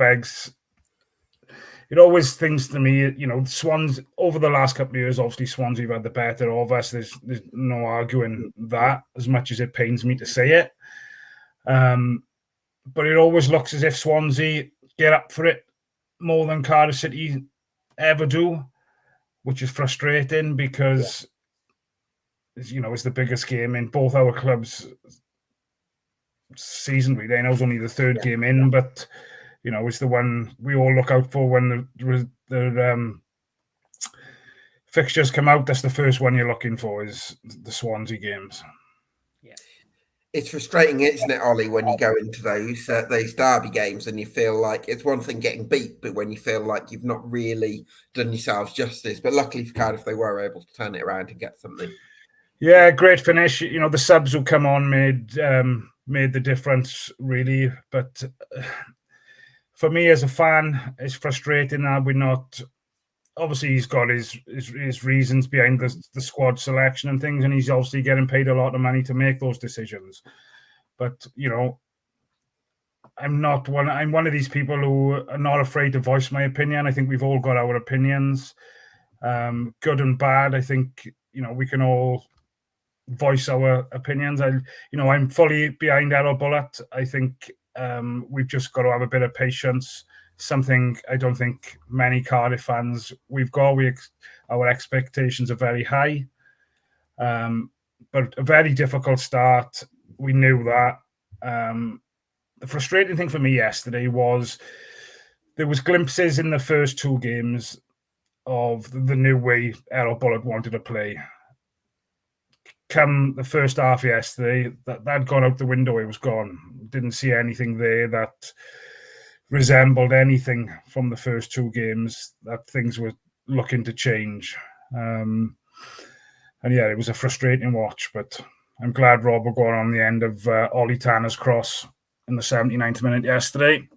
thinks to me, Swans over the last couple of years, obviously Swansea have had the better of us. There's no arguing that, as much as it pains me to say it. But it always looks as if Swansea get up for it more than Cardiff City ever do, which is frustrating because, it's the biggest game in both our clubs' season, really. I know it's only the 3rd game in, but it's the one we all look out for when the fixtures come out. That's the first one you're looking for, is the Swansea games. Yeah, it's frustrating, isn't it, Ollie, when you go into those derby games and you feel like it's one thing getting beat, but when you feel like you've not really done yourselves justice. But luckily for Cardiff, they were able to turn it around and get something. Yeah, great finish. The subs who come on made the difference, really. But for me as a fan, it's frustrating that we're not. Obviously, he's got his reasons behind the squad selection and things, and he's obviously getting paid a lot of money to make those decisions. But I'm one of these people who are not afraid to voice my opinion. I think we've all got our opinions, good and bad. I think we can all voice our opinions. I'm fully behind Errol Bullitt. I think we've just got to have a bit of patience. Something I don't think many Cardiff fans we've got. Our expectations are very high, but a very difficult start. We knew that. The frustrating thing for me yesterday was there was glimpses in the first 2 games of the new way Errol Bullitt wanted to play. Come the first half yesterday, that gone out the window. It was gone. Didn't see anything there that resembled anything from the first 2 games that things were looking to change. And yeah, it was a frustrating watch, but I'm glad Rob got on the end of Ollie Tanner's cross in the 79th minute yesterday.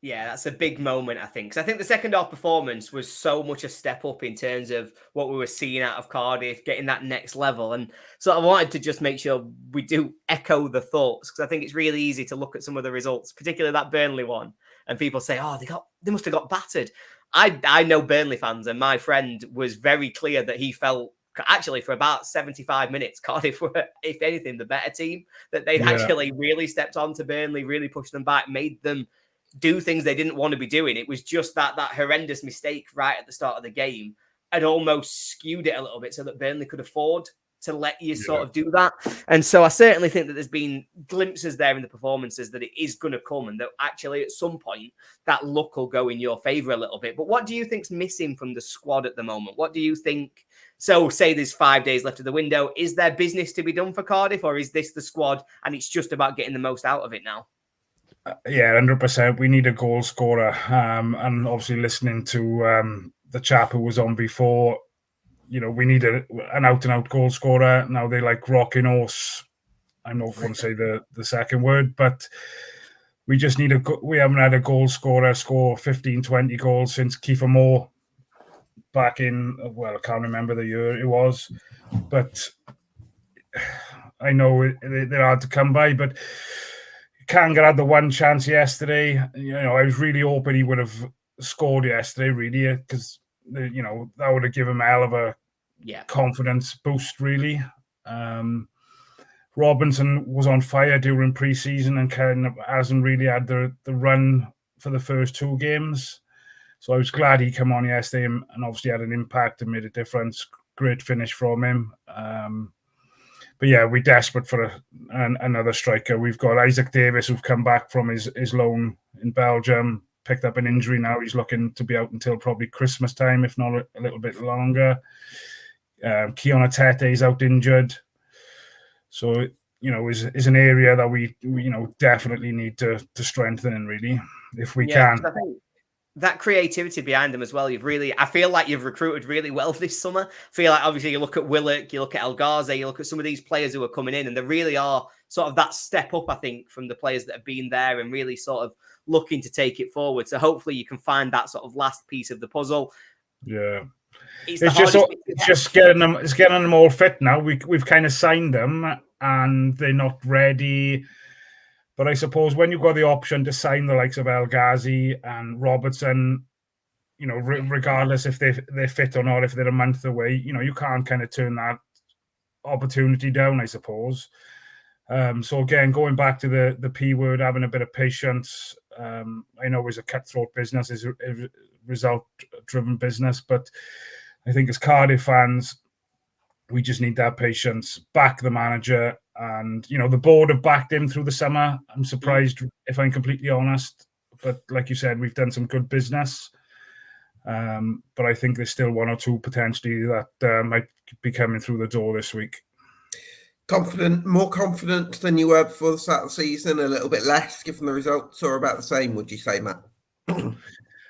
Yeah, that's a big moment, I think. Because I think the second half performance was so much a step up in terms of what we were seeing out of Cardiff, getting that next level. And so I wanted to just make sure we do echo the thoughts, because I think it's really easy to look at some of the results, particularly that Burnley one, and people say, oh, they must have got battered. I know Burnley fans, and my friend was very clear that he felt, actually, for about 75 minutes, Cardiff were, if anything, the better team, that they'd actually really stepped on to Burnley, really pushed them back, made them do things they didn't want to be doing. It was just that horrendous mistake right at the start of the game had almost skewed it a little bit so that Burnley could afford to let you sort of do that. And so I certainly think that there's been glimpses there in the performances that it is going to come, and that actually at some point that luck will go in your favour a little bit. But what do you think's missing from the squad at the moment? What do you think? So say there's 5 days left of the window. Is there business to be done for Cardiff, or is this the squad and it's just about getting the most out of it now? Yeah, 100%. We need a goal scorer. And obviously listening to the chap who was on before, we need an out-and-out goal scorer. Now they like rocking horse. I'm not going to say the second word, but we just need we haven't had a goal scorer score 15, 20 goals since Kiefer Moore back in, I can't remember the year it was, but I know they're hard to come by, but Kanga had the one chance yesterday. I was really hoping he would have scored yesterday, really, because that would have given him a hell of a confidence boost, really. Robinson was on fire during pre-season and kind of hasn't really had the run for the first 2 games. So I was glad he came on yesterday and obviously had an impact and made a difference. Great finish from him. But yeah, we're desperate for another striker. We've got Isaac Davis, who've come back from his loan in Belgium, picked up an injury now. He's looking to be out until probably Christmas time, if not a little bit longer. Keon Atete is out injured. So, is an area that we definitely need to strengthen in, really, if we can. I think that creativity behind them as well. I feel like you've recruited really well this summer. I feel like obviously you look at Willock, you look at El Ghazi, you look at some of these players who are coming in, and they really are sort of that step up, I think, from the players that have been there and really sort of looking to take it forward. So hopefully you can find that sort of last piece of the puzzle. Yeah. It's just getting them all fit now. We've kind of signed them and they're not ready. But I suppose when you've got the option to sign the likes of El Ghazi and Robertson, regardless if they're fit or not, if they're a month away, you can't kind of turn that opportunity down, I suppose. So again, going back to the P word, having a bit of patience. I know it's a cutthroat business, it's a result-driven business, but I think as Cardiff fans, we just need that patience. Back the manager, and the board have backed him through the summer. I'm surprised, if I'm completely honest, but like you said, we've done some good business. But I think there's still 1 or 2 potentially that might be coming through the door this week. More confident than you were before the start of the season, a little bit less given the results, or about the same, would you say, Matt?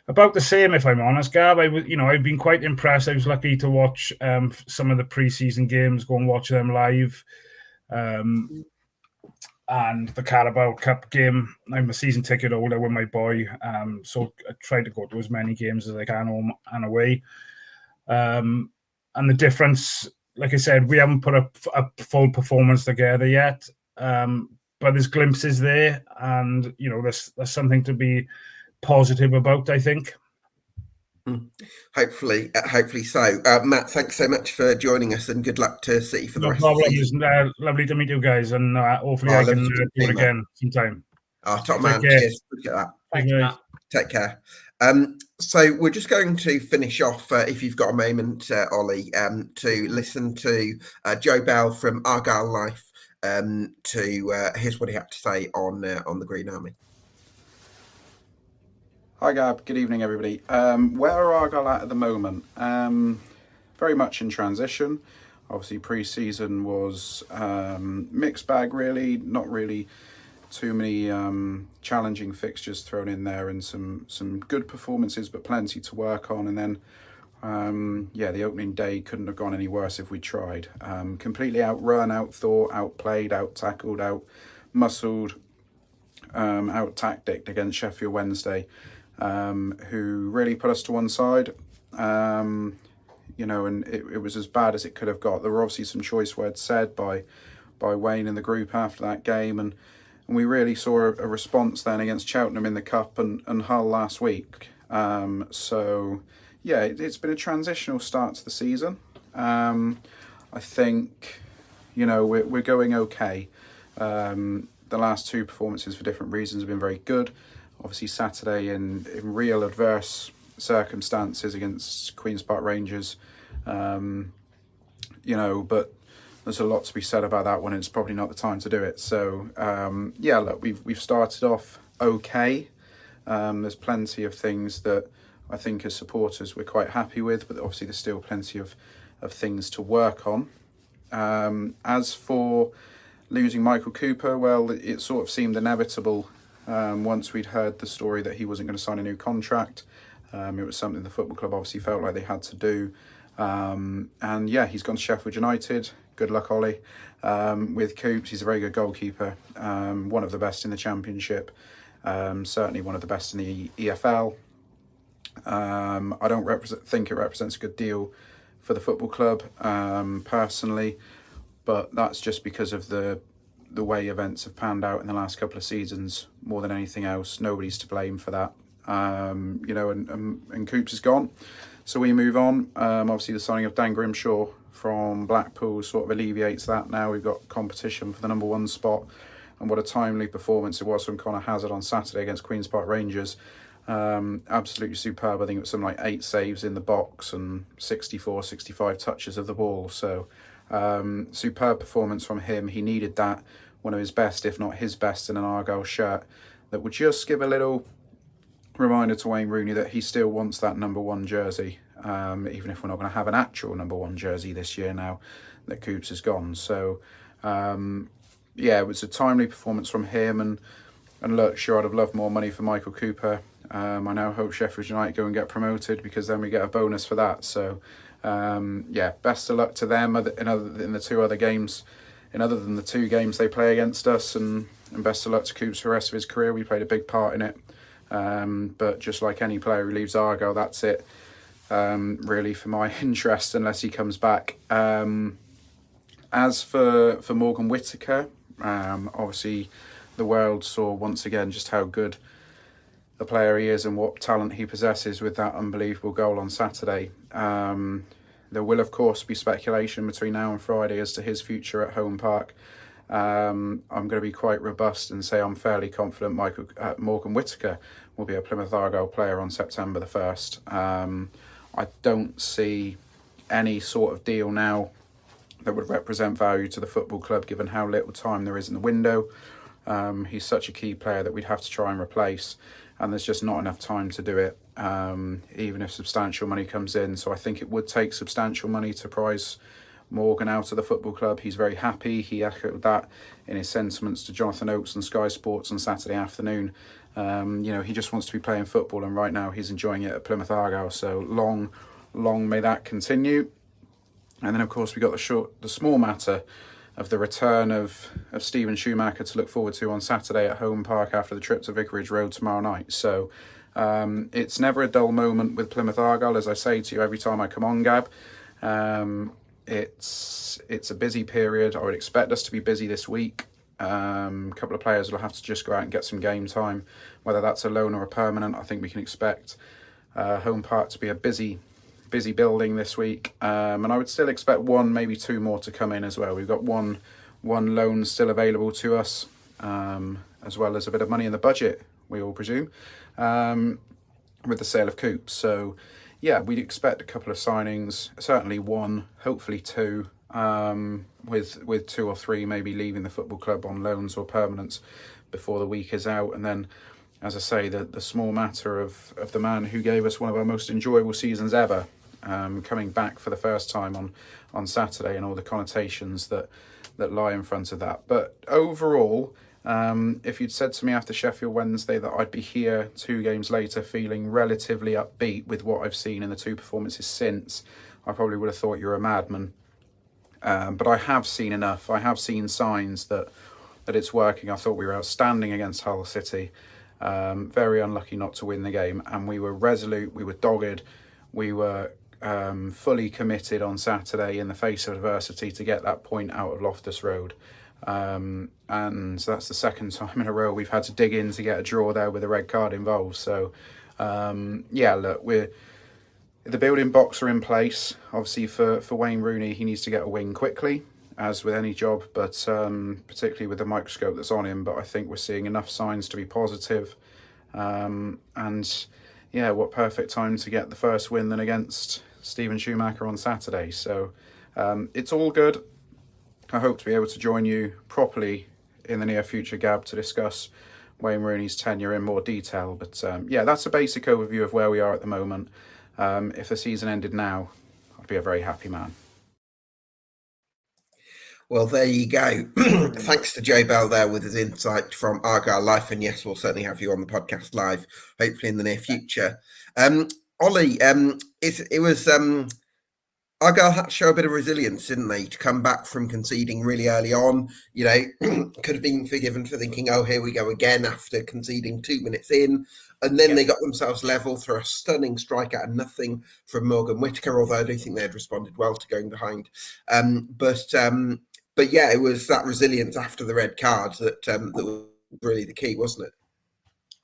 About the same, if I'm honest, Gab. I've been quite impressed. I was lucky to watch some of the pre-season games, go and watch them live. And the Carabao Cup game, I'm a season ticket holder with my boy, so I try to go to as many games as I can home and away. And the difference, like I said, we haven't put a full performance together yet, but there's glimpses there, and there's something to be positive about, I think. Hopefully so. Matt, thanks so much for joining us, and good luck to City for the rest of the season. Lovely to meet you guys, and hopefully I can do it again sometime. Top man, cheers. Appreciate that. Thanks, Matt. Take care. So we're just going to finish off, if you've got a moment, Ollie, to listen to Joe Bell from Argyle Life. Here's what he had to say on the Green Army. Hi Gab, good evening everybody. Where are Argyle at the moment? Very much in transition. Obviously pre-season was mixed bag really, not really too many challenging fixtures thrown in there, and some good performances but plenty to work on. And then the opening day couldn't have gone any worse if we tried. Completely outrun, outthought, outplayed, out-tackled, out-muscled, out-tacticked against Sheffield Wednesday. Who really put us to one side, and it was as bad as it could have got. There were obviously some choice words said by Wayne in the group after that game, and we really saw a response then against Cheltenham in the Cup and Hull last week. So yeah, it's been a transitional start to the season. I think we're going okay. The last 2 performances for different reasons have been very good. Obviously Saturday in real adverse circumstances against Queen's Park Rangers, but there's a lot to be said about that one. It's probably not the time to do it. So look, we've started off okay. There's plenty of things that I think as supporters we're quite happy with, but obviously there's still plenty of things to work on. As for losing Michael Cooper, well, it sort of seemed inevitable. Once we'd heard the story that he wasn't going to sign a new contract, it was something the football club obviously felt like they had to do. He's gone to Sheffield United. Good luck, Ollie. With Coops, he's a very good goalkeeper, one of the best in the Championship, certainly one of the best in the EFL. I don't think it represents a good deal for the football club, personally, but that's just because of the way events have panned out in the last couple of seasons more than anything else. Nobody's to blame for that. And Coops is gone. So we move on. Obviously, the signing of Dan Grimshaw from Blackpool sort of alleviates that. Now we've got competition for the number 1 spot. And what a timely performance it was from Connor Hazard on Saturday against Queen's Park Rangers. Absolutely superb. I think it was something like 8 saves in the box and 64, 65 touches of the ball. So superb performance from him. He needed that, one of his best, if not his best, in an Argyle shirt. That would just give a little reminder to Wayne Rooney that he still wants that number 1 jersey, even if we're not going to have an actual number 1 jersey this year now that Coops is gone. So yeah, it was a timely performance from him, and look, sure, I'd have loved more money for Michael Cooper. I now hope Sheffield United go and get promoted, because then we get a bonus for that. So yeah, best of luck to them in the 2 other games, other than the 2 games they play against us, and best of luck to Coops for the rest of his career. We played a big part in it, but just like any player who leaves Argyle, that's it really for my interest, unless he comes back. As for Morgan Whittaker, obviously the world saw once again just how good a player he is and what talent he possesses with that unbelievable goal on Saturday. There will of course be speculation between now and Friday as to his future at Home Park. I'm going to be quite robust and say I'm fairly confident Morgan Whittaker will be a Plymouth Argyle player on September the 1st. I don't see any sort of deal now that would represent value to the football club, given how little time there is in the window. He's such a key player that we'd have to try and replace, and there's just not enough time to do it, even if substantial money comes in. So I think it would take substantial money to prize Morgan out of the football club. He's very happy. He echoed that in his sentiments to Jonathan Oakes and Sky Sports on Saturday afternoon. He just wants to be playing football, and right now he's enjoying it at Plymouth Argyle. So long may that continue. And then of course we got the small matter of the return of Stephen Schumacher to look forward to on Saturday at Home Park after the trip to Vicarage Road tomorrow night. So it's never a dull moment with Plymouth Argyle, as I say to you every time I come on, Gab. It's a busy period. I would expect us to be busy this week. A couple of players will have to just go out and get some game time, whether that's a loan or a permanent. I think we can expect Home Park to be a busy building this week, and I would still expect 1, maybe 2 more to come in as well. We've got one loan still available to us, as well as a bit of money in the budget, we all presume, with the sale of Coops. So yeah, we'd expect a couple of signings, certainly 1, hopefully 2, with 2 or 3 maybe leaving the football club on loans or permanents before the week is out. And then, as I say, the small matter of the man who gave us one of our most enjoyable seasons ever, coming back for the first time on Saturday, and all the connotations that lie in front of that. But overall, if you'd said to me after Sheffield Wednesday that I'd be here 2 games later feeling relatively upbeat with what I've seen in the 2 performances since, I probably would have thought you're a madman. But I have seen enough. I have seen signs that it's working. I thought we were outstanding against Hull City. Very unlucky not to win the game, and we were resolute, we were dogged, we were fully committed on Saturday in the face of adversity to get that point out of Loftus Road. And that's the second time in a row we've had to dig in to get a draw there with a red card involved. So yeah, look, the building blocks are in place. Obviously for Wayne Rooney, he needs to get a win quickly, as with any job, but particularly with the microscope that's on him. But I think we're seeing enough signs to be positive. And yeah, what perfect time to get the first win than against Stephen Schumacher on Saturday. So it's all good. I hope to be able to join you properly in the near future, Gab, to discuss Wayne Rooney's tenure in more detail. But yeah, that's a basic overview of where we are at the moment. If the season ended now, I'd be a very happy man. Well, there you go. Thanks to Joe Bell there with his insight from Argyle life. And yes, we'll certainly have you on the podcast live, hopefully in the near future. Ollie, it was Argyle had to show a bit of resilience, didn't they, to come back from conceding really early on. You know, could have been forgiven for thinking, oh, here we go again after conceding 2 minutes in. And then they got themselves level through a stunning strike out of nothing from Morgan Whittaker, although I don't think they had responded well to going behind. But yeah, it was that resilience after the red card that was really the key, wasn't it?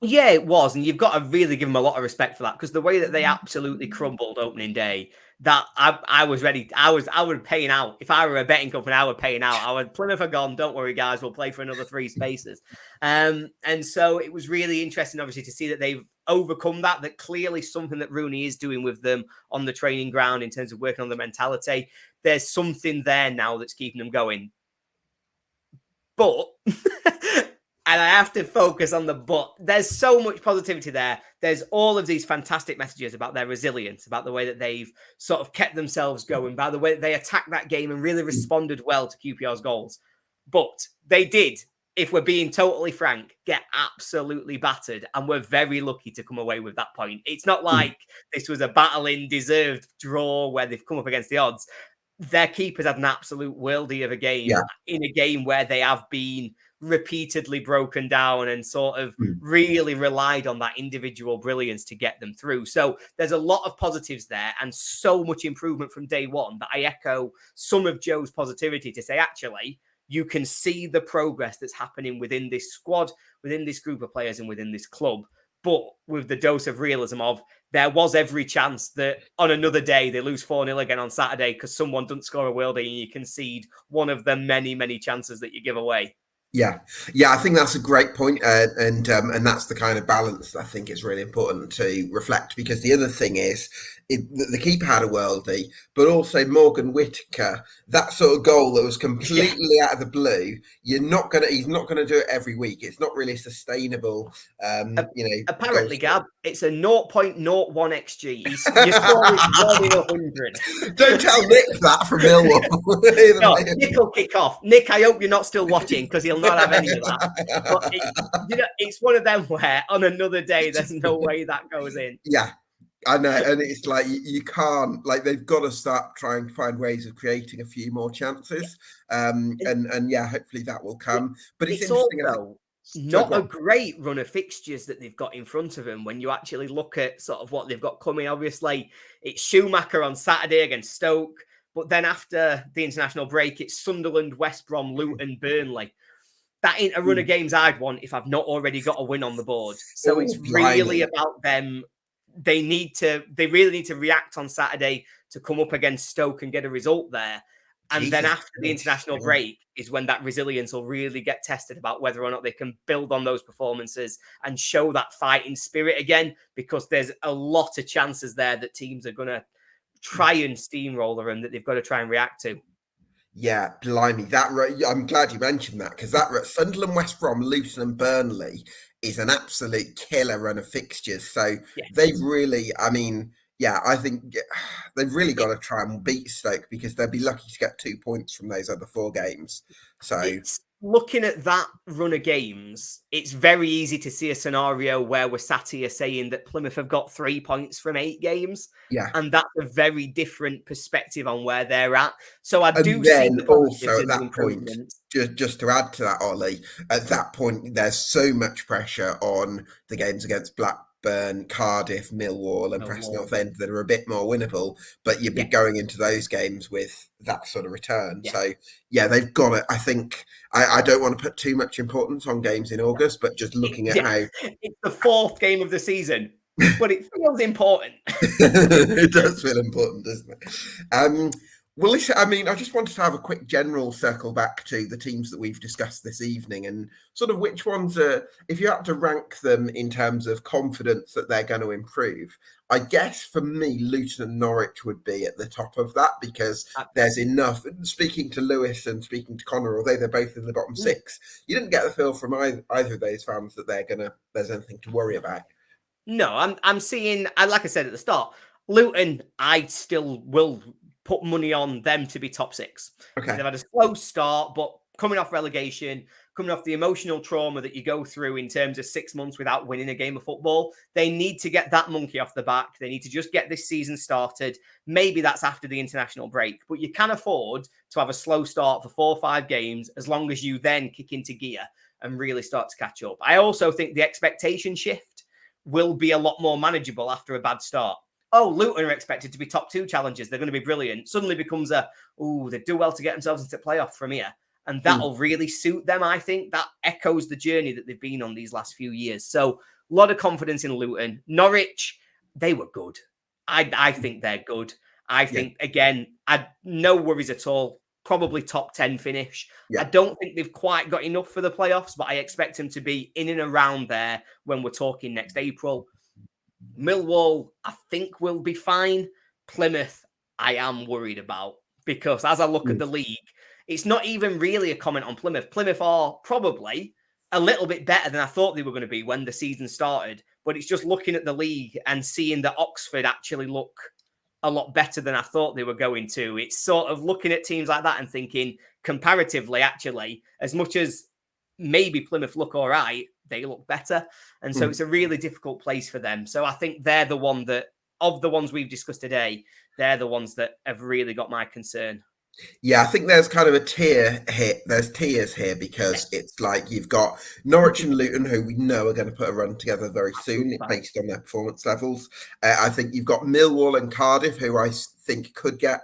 Yeah, it was, and you've got to really give them a lot of respect for that, because the way that they absolutely crumbled opening day, that I was ready. I would paying out if I were a betting company. I would paying out. I would Plymouth are gone. Don't worry, guys. We'll play for another 3 spaces. And so it was really interesting, obviously, to see that they've overcome that. That clearly something that Rooney is doing with them on the training ground in terms of working on the mentality. There's something there now that's keeping them going. But, and I have to focus on the but, there's so much positivity there. There's all of these fantastic messages about their resilience, about the way that they've sort of kept themselves going, by the way that they attacked that game and really responded well to QPR's goals. But they did, if we're being totally frank, get absolutely battered. And we're very lucky to come away with that point. It's not like this was a battling, deserved draw where they've come up against the odds. Their keepers had an absolute worldie of a game in a game where they have been repeatedly broken down and sort of really relied on that individual brilliance to get them through. So there's a lot of positives there and so much improvement from day one that I echo some of Joe's positivity to say, actually, you can see the progress that's happening within this squad, within this group of players and within this club. But with the dose of realism of there was every chance that on another day they lose 4-0 again on Saturday because someone doesn't score a worldie and you concede one of the many, many chances that you give away. Yeah, I think that's a great point, and that's the kind of balance that I think is really important to reflect, because the other thing is the keeper had a worldie, but also Morgan Whittaker, that sort of goal that was completely out of the blue. He's not gonna do it every week. It's not really sustainable. Apparently, Gab, it's a 0.01 XG. You're scoring 1 in 100. Don't tell Nick that from Millwall. No, Nick will kick off. Nick, I hope you're not still watching, because he'll not have any of that. But it's one of them where on another day there's no way that goes in. Yeah, I know, and it's like you can't, like, they've got to start trying to find ways of creating a few more chances. And hopefully that will come. But it's interesting. Also not a great run of fixtures that they've got in front of them when you actually look at sort of what they've got coming. Obviously, it's Schumacher on Saturday against Stoke, but then after the international break, it's Sunderland, West Brom, Luton, Burnley. That ain't a run of games I'd want if I've not already got a win on the board. So it's really about them. They really need to react on Saturday to come up against Stoke and get a result there. And then after the international break is when that resilience will really get tested about whether or not they can build on those performances and show that fighting spirit again, because there's a lot of chances there that teams are going to try and steamroller and that they've got to try and react to. Yeah, blimey. I'm glad you mentioned that, because that Sunderland, West Brom, Luton and Burnley is an absolute killer run of fixtures. So they've really, I think they've really got to try and beat Stoke, because they'll be lucky to get 2 points from those other 4 games. So looking at that run of games, it's very easy to see a scenario where we're sat here saying that Plymouth have got 3 points from 8 games. Yeah. And that's a very different perspective on where they're at. So I do see the also at that point, just to add to that, Ollie, at that point, there's so much pressure on the games against Blackburn, Cardiff, Millwall and Preston North End that are a bit more winnable, but you'd be going into those games with that sort of return. So they've got it. I think I don't want to put too much importance on games in August, but just looking at how it's the 4th game of the season, but it feels important. It does feel important, doesn't it? Well, listen, I just wanted to have a quick general circle back to the teams that we've discussed this evening, and sort of which ones are, if you had to rank them in terms of confidence that they're going to improve, I guess for me, Luton and Norwich would be at the top of that, because there's enough. Speaking to Lewis and speaking to Connor, although they're both in the bottom 6, you didn't get the feel from either of those fans that there's anything to worry about. No, I'm seeing, like I said at the start, Luton, I still will put money on them to be top 6. Okay. They've had a slow start, but coming off relegation, coming off the emotional trauma that you go through in terms of 6 months without winning a game of football, they need to get that monkey off the back. They need to just get this season started. Maybe that's after the international break, but you can afford to have a slow start for 4 or 5 games as long as you then kick into gear and really start to catch up. I also think the expectation shift will be a lot more manageable after a bad start. Oh, Luton are expected to be top 2 challengers. They're going to be brilliant. Suddenly becomes they do well to get themselves into playoff from here. And that'll really suit them, I think. That echoes the journey that they've been on these last few years. So lot of confidence in Luton. Norwich, they were good. I think they're good. I think, again, no worries at all. Probably top 10 finish. Yeah. I don't think they've quite got enough for the playoffs, but I expect them to be in and around there when we're talking next April. Millwall, I think, will be fine. Plymouth, I am worried about, because as I look at the league, it's not even really a comment on Plymouth. Plymouth are probably a little bit better than I thought they were going to be when the season started, but it's just looking at the league and seeing that Oxford actually look a lot better than I thought they were going to. It's sort of looking at teams like that and thinking, comparatively, actually, as much as maybe Plymouth look all right, they look better. And so it's a really difficult place for them. So I think they're the one that, of the ones we've discussed today, they're the ones that have really got my concern. Yeah, I think there's kind of a tier here. There's tiers here because it's like you've got Norwich and Luton, who we know are going to put a run together very soon based on their performance levels. I think you've got Millwall and Cardiff, who I think could get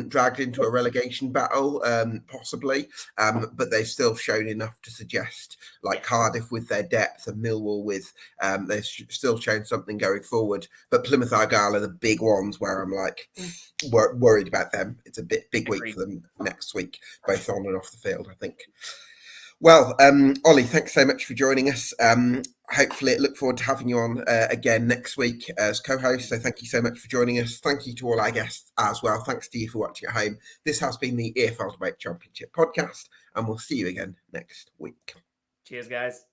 dragged into a relegation battle, possibly. But they've still shown enough to suggest, like Cardiff with their depth and Millwall with, they've still shown something going forward. But Plymouth, Argyle are the big ones where I'm like worried about them. It's a big week for them next week, both on and off the field, I think. Well, Ollie, thanks so much for joining us. Hopefully, look forward to having you on again next week as co-host. So thank you so much for joining us. Thank you to all our guests as well. Thanks to you for watching at home. This has been the EFL Debate Championship podcast, and we'll see you again next week. Cheers, guys.